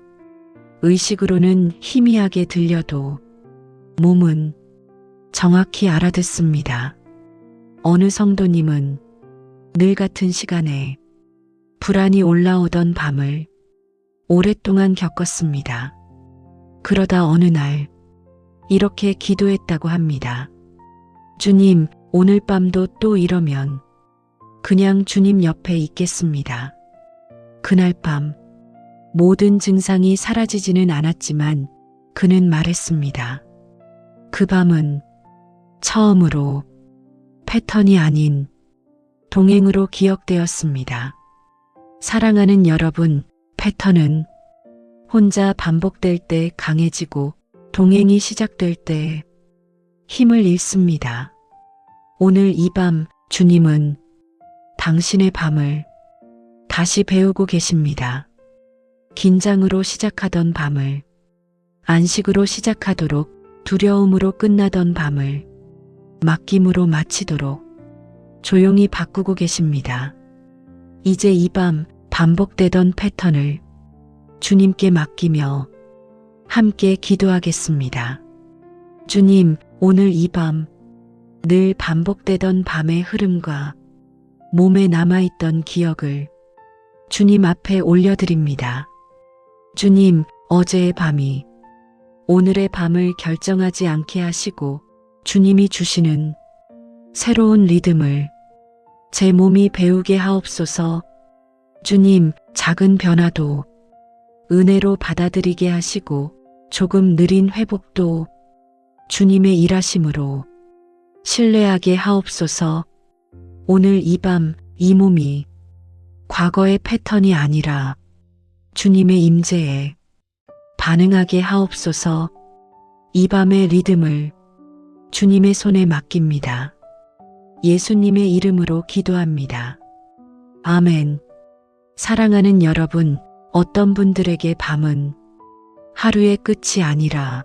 의식으로는 희미하게 들려도 몸은 정확히 알아듣습니다. 어느 성도님은 늘 같은 시간에 불안이 올라오던 밤을 오랫동안 겪었습니다. 그러다 어느 날 이렇게 기도했다고 합니다. 주님, 오늘 밤도 또 이러면 그냥 주님 옆에 있겠습니다. 그날 밤 모든 증상이 사라지지는 않았지만 그는 말했습니다. 그 밤은 처음으로 패턴이 아닌 동행으로 기억되었습니다. 사랑하는 여러분, 패턴은 혼자 반복될 때 강해지고 동행이 시작될 때 힘을 잃습니다. 오늘 이 밤 주님은 당신의 밤을 다시 배우고 계십니다. 긴장으로 시작하던 밤을 안식으로 시작하도록, 두려움으로 끝나던 밤을 맡김으로 마치도록 조용히 바꾸고 계십니다. 이제 이 밤 반복되던 패턴을 주님께 맡기며 함께 기도하겠습니다. 주님, 오늘 이 밤 늘 반복되던 밤의 흐름과 몸에 남아있던 기억을 주님 앞에 올려드립니다. 주님, 어제의 밤이 오늘의 밤을 결정하지 않게 하시고 주님이 주시는 새로운 리듬을 제 몸이 배우게 하옵소서. 주님, 작은 변화도 은혜로 받아들이게 하시고 조금 느린 회복도 주님의 일하심으로 신뢰하게 하옵소서. 오늘 이 밤 이 몸이 과거의 패턴이 아니라 주님의 임재에 반응하게 하옵소서. 이 밤의 리듬을 주님의 손에 맡깁니다. 예수님의 이름으로 기도합니다. 아멘. 사랑하는 여러분, 어떤 분들에게 밤은 하루의 끝이 아니라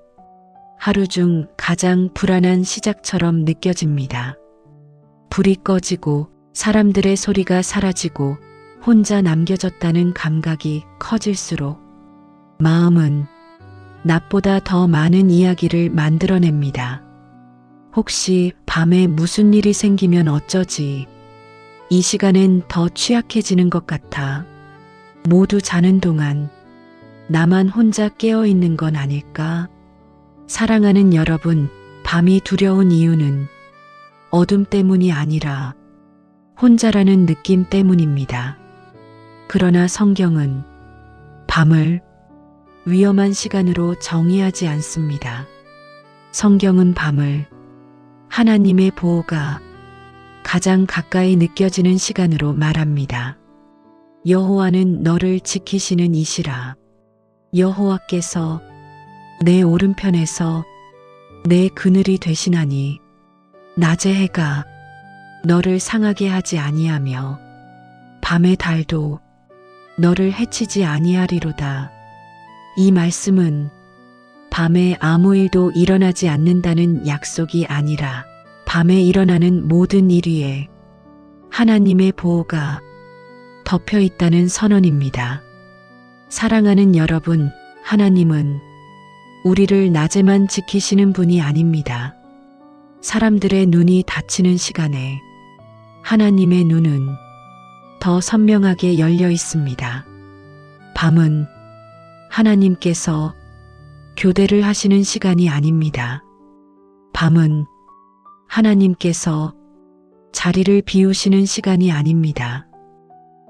하루 중 가장 불안한 시작처럼 느껴집니다. 불이 꺼지고 사람들의 소리가 사라지고 혼자 남겨졌다는 감각이 커질수록 마음은 낮보다 더 많은 이야기를 만들어냅니다. 혹시 밤에 무슨 일이 생기면 어쩌지? 이 시간엔 더 취약해지는 것 같아. 모두 자는 동안 나만 혼자 깨어 있는 건 아닐까? 사랑하는 여러분, 밤이 두려운 이유는 어둠 때문이 아니라 혼자라는 느낌 때문입니다. 그러나 성경은 밤을 위험한 시간으로 정의하지 않습니다. 성경은 밤을 하나님의 보호가 가장 가까이 느껴지는 시간으로 말합니다. 여호와는 너를 지키시는 이시라. 여호와께서 내 오른편에서 내 그늘이 되시나니 낮의 해가 너를 상하게 하지 아니하며 밤의 달도 너를 해치지 아니하리로다. 이 말씀은 밤에 아무 일도 일어나지 않는다는 약속이 아니라 밤에 일어나는 모든 일 위에 하나님의 보호가 덮여 있다는 선언입니다. 사랑하는 여러분, 하나님은 우리를 낮에만 지키시는 분이 아닙니다. 사람들의 눈이 닫히는 시간에 하나님의 눈은 더 선명하게 열려 있습니다. 밤은 하나님께서 교대를 하시는 시간이 아닙니다. 밤은 하나님께서 자리를 비우시는 시간이 아닙니다.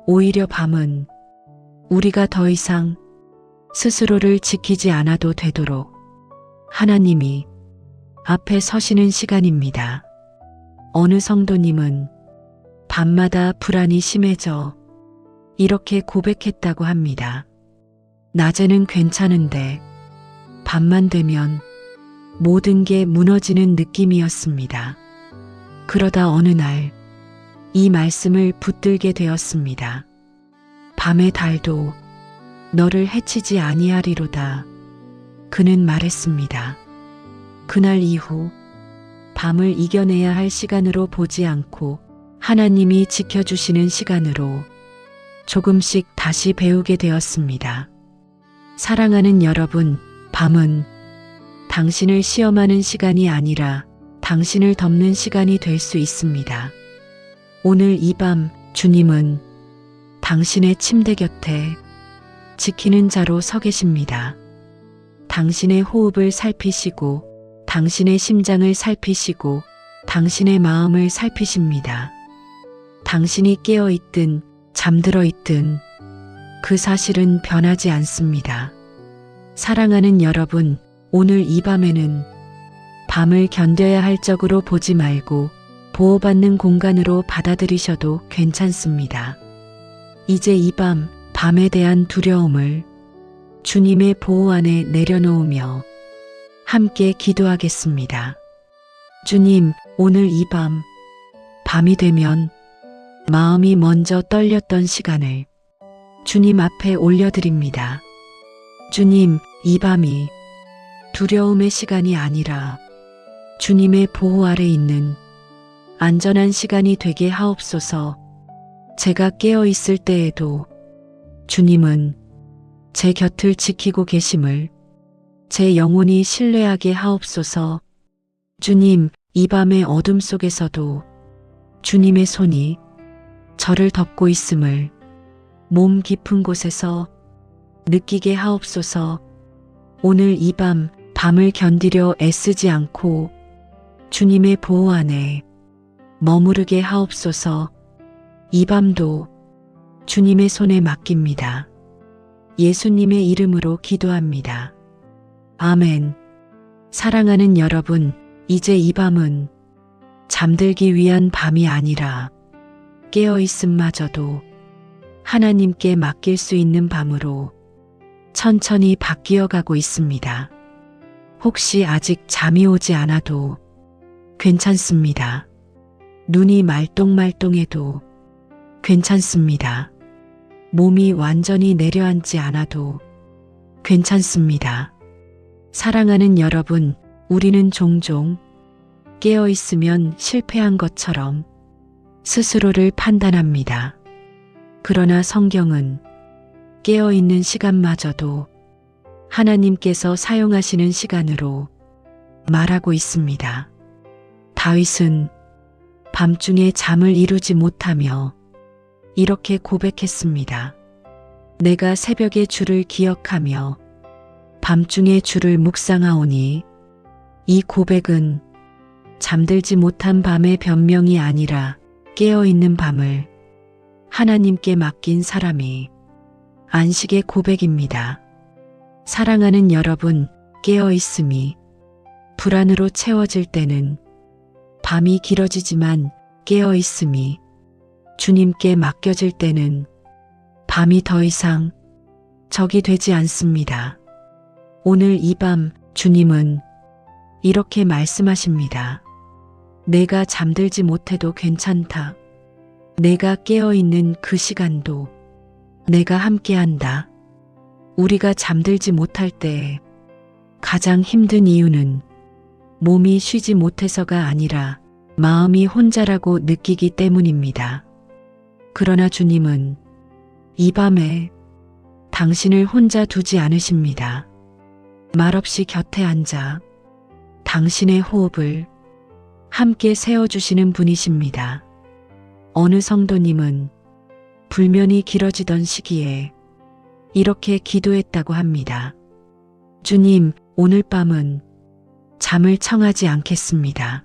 오히려 밤은 우리가 더 이상 스스로를 지키지 않아도 되도록 하나님이 앞에 서시는 시간입니다. 어느 성도님은 밤마다 불안이 심해져 이렇게 고백했다고 합니다. 낮에는 괜찮은데 밤만 되면 모든 게 무너지는 느낌이었습니다. 그러다 어느 날 이 말씀을 붙들게 되었습니다. 밤의 달도 너를 해치지 아니하리로다. 그는 말했습니다. 그날 이후 밤을 이겨내야 할 시간으로 보지 않고 하나님이 지켜주시는 시간으로 조금씩 다시 배우게 되었습니다. 사랑하는 여러분, 밤은 당신을 시험하는 시간이 아니라 당신을 덮는 시간이 될 수 있습니다. 오늘 이 밤 주님은 당신의 침대 곁에 지키는 자로 서 계십니다. 당신의 호흡을 살피시고 당신의 심장을 살피시고 당신의 마음을 살피십니다. 당신이 깨어 있든 잠들어 있든 그 사실은 변하지 않습니다. 사랑하는 여러분, 오늘 이 밤에는 밤을 견뎌야 할 적으로 보지 말고 보호받는 공간으로 받아들이셔도 괜찮습니다. 이제 이 밤, 밤에 대한 두려움을 주님의 보호 안에 내려놓으며 함께 기도하겠습니다. 주님, 오늘 이 밤, 밤이 되면 마음이 먼저 떨렸던 시간을 주님 앞에 올려드립니다. 주님, 이 밤이 두려움의 시간이 아니라 주님의 보호 아래 있는 안전한 시간이 되게 하옵소서. 제가 깨어 있을 때에도 주님은 제 곁을 지키고 계심을 제 영혼이 신뢰하게 하옵소서. 주님, 이 밤의 어둠 속에서도 주님의 손이 저를 덮고 있음을 몸 깊은 곳에서 느끼게 하옵소서. 오늘 이 밤 밤을 견디려 애쓰지 않고 주님의 보호 안에 머무르게 하옵소서. 이 밤도 주님의 손에 맡깁니다. 예수님의 이름으로 기도합니다. 아멘. 사랑하는 여러분, 이제 이 밤은 잠들기 위한 밤이 아니라 깨어있음마저도 하나님께 맡길 수 있는 밤으로 천천히 바뀌어 가고 있습니다. 혹시 아직 잠이 오지 않아도 괜찮습니다. 눈이 말똥말똥해도 괜찮습니다. 몸이 완전히 내려앉지 않아도 괜찮습니다. 사랑하는 여러분, 우리는 종종 깨어있으면 실패한 것처럼 스스로를 판단합니다. 그러나 성경은 깨어있는 시간마저도 하나님께서 사용하시는 시간으로 말하고 있습니다. 다윗은 밤중에 잠을 이루지 못하며 이렇게 고백했습니다. 내가 새벽에 주를 기억하며 밤중에 주를 묵상하오니. 이 고백은 잠들지 못한 밤의 변명이 아니라 깨어있는 밤을 하나님께 맡긴 사람이 안식의 고백입니다. 사랑하는 여러분, 깨어있음이 불안으로 채워질 때는 밤이 길어지지만 깨어있음이 주님께 맡겨질 때는 밤이 더 이상 적이 되지 않습니다. 오늘 이 밤 주님은 이렇게 말씀하십니다. 내가 잠들지 못해도 괜찮다. 내가 깨어있는 그 시간도 내가 함께한다. 우리가 잠들지 못할 때 가장 힘든 이유는 몸이 쉬지 못해서가 아니라 마음이 혼자라고 느끼기 때문입니다. 그러나 주님은 이 밤에 당신을 혼자 두지 않으십니다. 말없이 곁에 앉아 당신의 호흡을 함께 세워주시는 분이십니다. 어느 성도님은 불면이 길어지던 시기에 이렇게 기도했다고 합니다. 주님, 오늘 밤은 잠을 청하지 않겠습니다.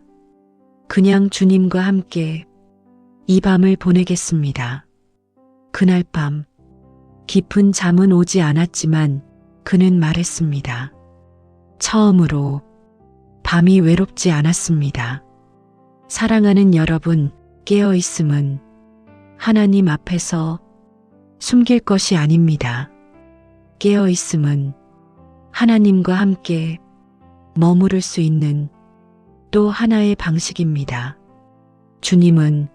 그냥 주님과 함께 이 밤을 보내겠습니다. 그날 밤 깊은 잠은 오지 않았지만 그는 말했습니다. 처음으로 밤이 외롭지 않았습니다. 사랑하는 여러분, 깨어있음은 하나님 앞에서 숨길 것이 아닙니다. 깨어있음은 하나님과 함께 머무를 수 있는 또 하나의 방식입니다. 주님은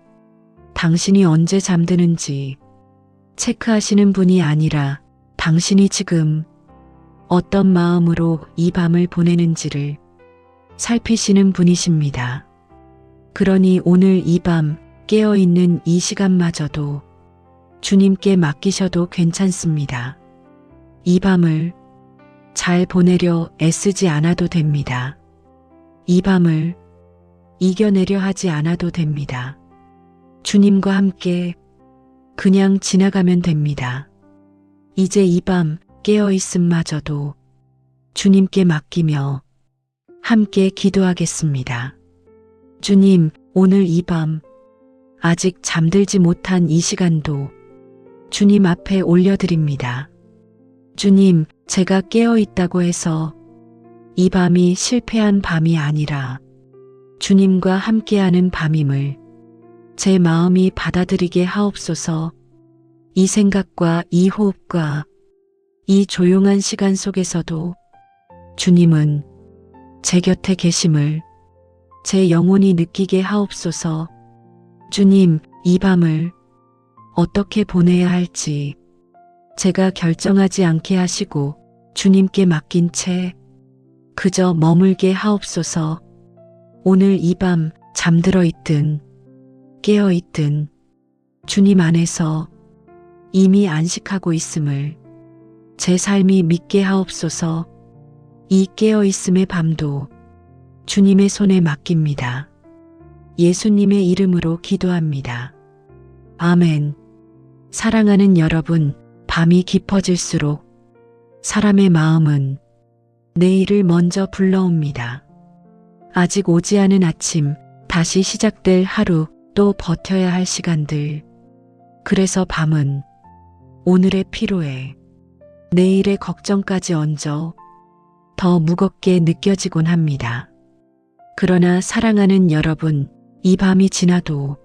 당신이 언제 잠드는지 체크하시는 분이 아니라 당신이 지금 어떤 마음으로 이 밤을 보내는지를 살피시는 분이십니다. 그러니 오늘 이 밤 깨어있는 이 시간마저도 주님께 맡기셔도 괜찮습니다. 이 밤을 잘 보내려 애쓰지 않아도 됩니다. 이 밤을 이겨내려 하지 않아도 됩니다. 주님과 함께 그냥 지나가면 됩니다. 이제 이 밤 깨어있음마저도 주님께 맡기며 함께 기도하겠습니다. 주님, 오늘 이 밤 아직 잠들지 못한 이 시간도 주님 앞에 올려드립니다. 주님, 제가 깨어있다고 해서 이 밤이 실패한 밤이 아니라 주님과 함께하는 밤임을 제 마음이 받아들이게 하옵소서. 이 생각과 이 호흡과 이 조용한 시간 속에서도 주님은 제 곁에 계심을 제 영혼이 느끼게 하옵소서. 주님, 이 밤을 어떻게 보내야 할지 제가 결정하지 않게 하시고 주님께 맡긴 채 그저 머물게 하옵소서. 오늘 이 밤 잠들어 있든 깨어 있든 주님 안에서 이미 안식하고 있음을 제 삶이 믿게 하옵소서. 이 깨어 있음의 밤도 주님의 손에 맡깁니다. 예수님의 이름으로 기도합니다. 아멘. 사랑하는 여러분, 밤이 깊어질수록 사람의 마음은 내일을 먼저 불러옵니다. 아직 오지 않은 아침, 다시 시작될 하루, 또 버텨야 할 시간들. 그래서 밤은 오늘의 피로에 내일의 걱정까지 얹어 더 무겁게 느껴지곤 합니다. 그러나 사랑하는 여러분, 이 밤이 지나도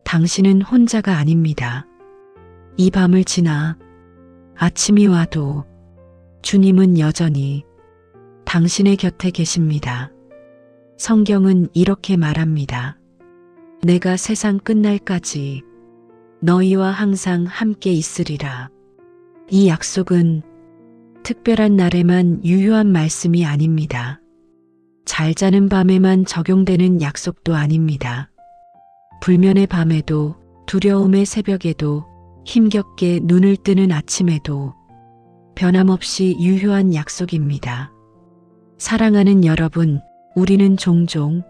당신은 혼자가 아닙니다. 이 밤을 지나 아침이 와도 주님은 여전히 당신의 곁에 계십니다. 성경은 이렇게 말합니다. 내가 세상 끝날까지 너희와 항상 함께 있으리라. 이 약속은 특별한 날에만 유효한 말씀이 아닙니다. 잘 자는 밤에만 적용되는 약속도 아닙니다. 불면의 밤에도, 두려움의 새벽에도, 힘겹게 눈을 뜨는 아침에도 변함없이 유효한 약속입니다. 사랑하는 여러분, 우리는 종종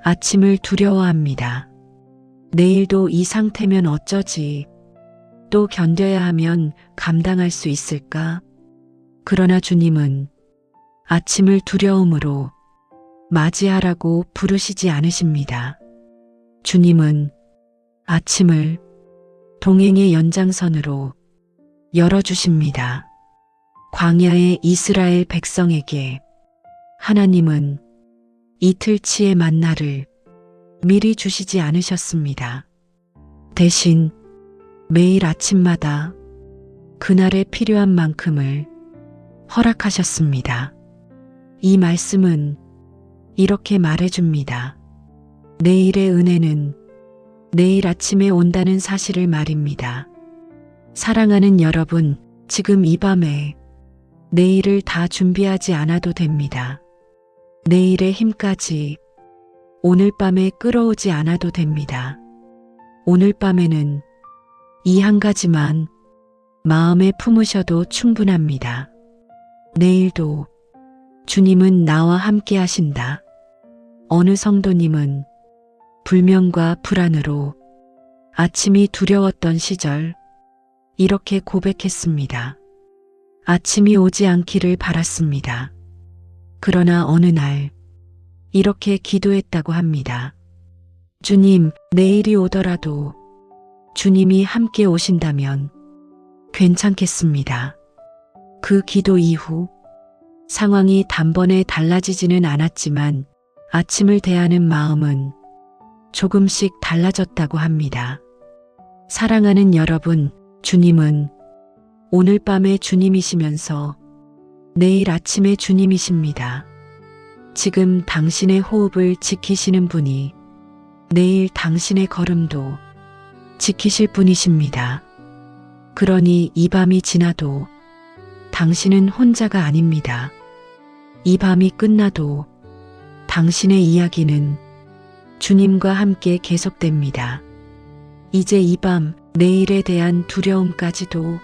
아침을 두려워합니다. 내일도 이 상태면 어쩌지? 또 견뎌야 하면 감당할 수 있을까? 그러나 주님은 아침을 두려움으로 맞이하라고 부르시지 않으십니다. 주님은 아침을 동행의 연장선으로 열어주십니다. 광야의 이스라엘 백성에게 하나님은 이틀치의 만나를 미리 주시지 않으셨습니다. 대신 매일 아침마다 그날에 필요한 만큼을 허락하셨습니다. 이 말씀은 이렇게 말해줍니다. 내일의 은혜는 내일 아침에 온다는 사실을 말입니다. 사랑하는 여러분, 지금 이 밤에 내일을 다 준비하지 않아도 됩니다. 내일의 힘까지 오늘 밤에 끌어오지 않아도 됩니다. 오늘 밤에는 이 한 가지만 마음에 품으셔도 충분합니다. 내일도 주님은 나와 함께 하신다. 어느 성도님은 불면과 불안으로 아침이 두려웠던 시절 이렇게 고백했습니다. 아침이 오지 않기를 바랐습니다. 그러나 어느 날 이렇게 기도했다고 합니다. 주님, 내일이 오더라도 주님이 함께 오신다면 괜찮겠습니다. 그 기도 이후 상황이 단번에 달라지지는 않았지만 아침을 대하는 마음은 조금씩 달라졌다고 합니다. 사랑하는 여러분, 주님은 오늘 밤에 주님이시면서 내일 아침에 주님이십니다. 지금 당신의 호흡을 지키시는 분이 내일 당신의 걸음도 지키실 분이십니다. 그러니 이 밤이 지나도 당신은 혼자가 아닙니다. 이 밤이 끝나도 당신의 이야기는 주님과 함께 계속됩니다. 이제 이 밤 내일에 대한 두려움까지도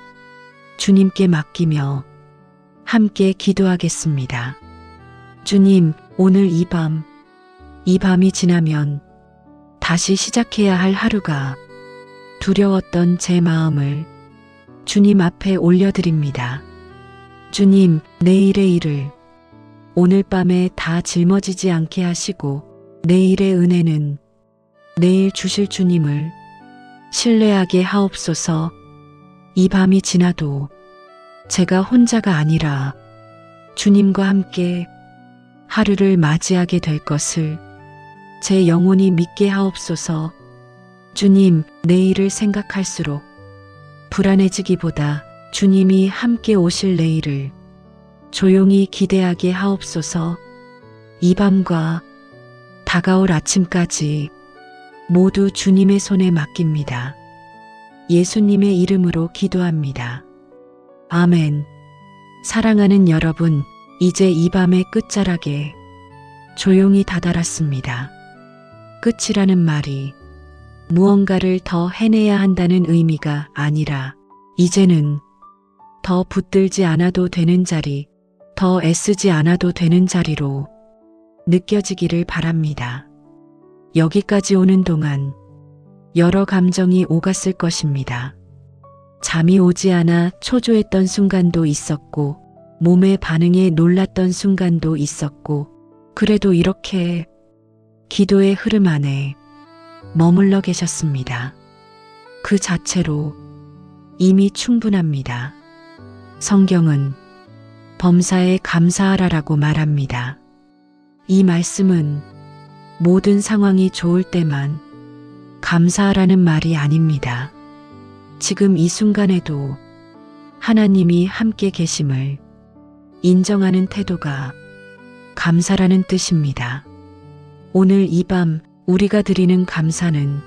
주님께 맡기며 함께 기도하겠습니다. 주님, 오늘 이 밤이 지나면 다시 시작해야 할 하루가 두려웠던 제 마음을 주님 앞에 올려드립니다. 주님, 내일의 일을 오늘 밤에 다 짊어지지 않게 하시고 내일의 은혜는 내일 주실 주님을 신뢰하게 하옵소서. 이 밤이 지나도 제가 혼자가 아니라 주님과 함께 하루를 맞이하게 될 것을 제 영혼이 믿게 하옵소서. 주님, 내일을 생각할수록 불안해지기보다 주님이 함께 오실 내일을 조용히 기대하게 하옵소서. 이 밤과 다가올 아침까지 모두 주님의 손에 맡깁니다. 예수님의 이름으로 기도합니다. 아멘. 사랑하는 여러분, 이제 이 밤의 끝자락에 조용히 다다랐습니다. 끝이라는 말이 무언가를 더 해내야 한다는 의미가 아니라 이제는 더 붙들지 않아도 되는 자리, 더 애쓰지 않아도 되는 자리로 느껴지기를 바랍니다. 여기까지 오는 동안 여러 감정이 오갔을 것입니다. 잠이 오지 않아 초조했던 순간도 있었고 몸의 반응에 놀랐던 순간도 있었고, 그래도 이렇게 기도의 흐름 안에 머물러 계셨습니다. 그 자체로 이미 충분합니다. 성경은 범사에 감사하라라고 말합니다. 이 말씀은 모든 상황이 좋을 때만 감사하라는 말이 아닙니다. 지금 이 순간에도 하나님이 함께 계심을 인정하는 태도가 감사라는 뜻입니다. 오늘 이 밤 우리가 드리는 감사는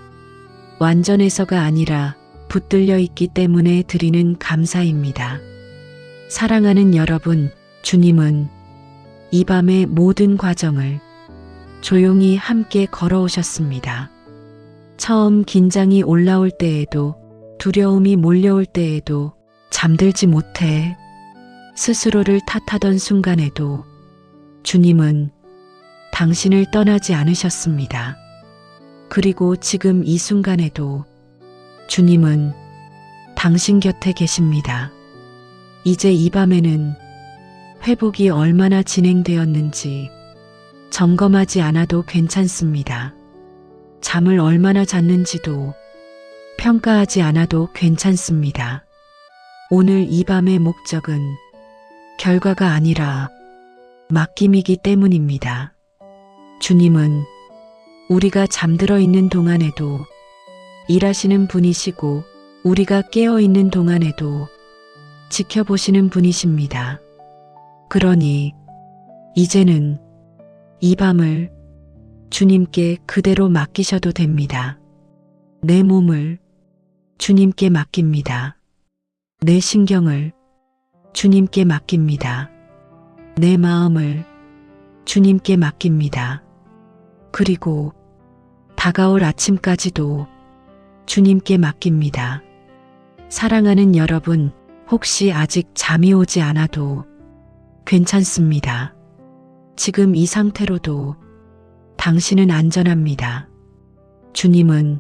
완전해서가 아니라 붙들려 있기 때문에 드리는 감사입니다. 사랑하는 여러분, 주님은 이 밤의 모든 과정을 조용히 함께 걸어오셨습니다. 처음 긴장이 올라올 때에도, 두려움이 몰려올 때에도, 잠들지 못해 스스로를 탓하던 순간에도 주님은 당신을 떠나지 않으셨습니다. 그리고 지금 이 순간에도 주님은 당신 곁에 계십니다. 이제 이 밤에는 회복이 얼마나 진행되었는지 점검하지 않아도 괜찮습니다. 잠을 얼마나 잤는지도 평가하지 않아도 괜찮습니다. 오늘 이 밤의 목적은 결과가 아니라 맡김이기 때문입니다. 주님은 우리가 잠들어 있는 동안에도 일하시는 분이시고, 우리가 깨어 있는 동안에도 지켜보시는 분이십니다. 그러니 이제는 이 밤을 주님께 그대로 맡기셔도 됩니다. 내 몸을 주님께 맡깁니다. 내 신경을 주님께 맡깁니다. 내 마음을 주님께 맡깁니다. 그리고 다가올 아침까지도 주님께 맡깁니다. 사랑하는 여러분, 혹시 아직 잠이 오지 않아도 괜찮습니다. 지금 이 상태로도 당신은 안전합니다. 주님은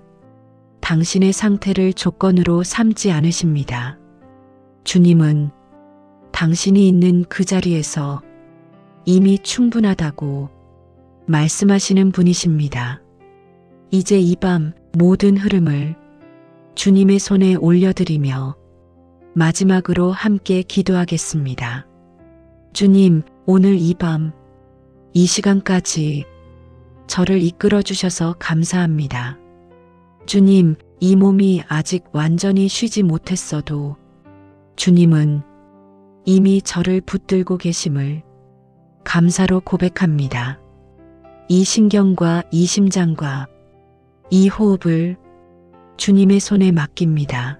당신의 상태를 조건으로 삼지 않으십니다. 주님은 당신이 있는 그 자리에서 이미 충분하다고 말씀하시는 분이십니다. 이제 이 밤 모든 흐름을 주님의 손에 올려드리며 마지막으로 함께 기도하겠습니다. 주님, 오늘 이 밤, 이 시간까지 저를 이끌어 주셔서 감사합니다. 주님, 이 몸이 아직 완전히 쉬지 못했어도 주님은 이미 저를 붙들고 계심을 감사로 고백합니다. 이 신경과 이 심장과 이 호흡을 주님의 손에 맡깁니다.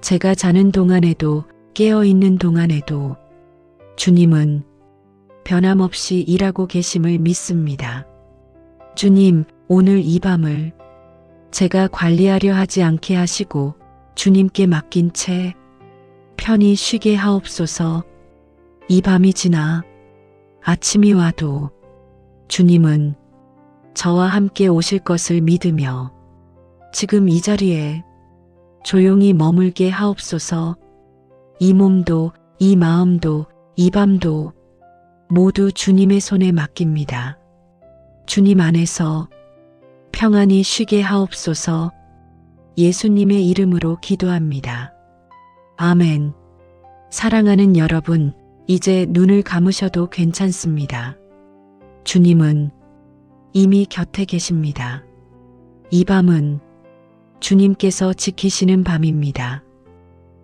제가 자는 동안에도, 깨어 있는 동안에도 주님은 변함없이 일하고 계심을 믿습니다. 주님, 오늘 이 밤을 제가 관리하려 하지 않게 하시고 주님께 맡긴 채 편히 쉬게 하옵소서. 이 밤이 지나 아침이 와도 주님은 저와 함께 오실 것을 믿으며 지금 이 자리에 조용히 머물게 하옵소서. 이 몸도, 이 마음도, 이 밤도 모두 주님의 손에 맡깁니다. 주님 안에서 평안히 쉬게 하옵소서. 예수님의 이름으로 기도합니다. 아멘. 사랑하는 여러분, 이제 눈을 감으셔도 괜찮습니다. 주님은 이미 곁에 계십니다. 이 밤은 주님께서 지키시는 밤입니다.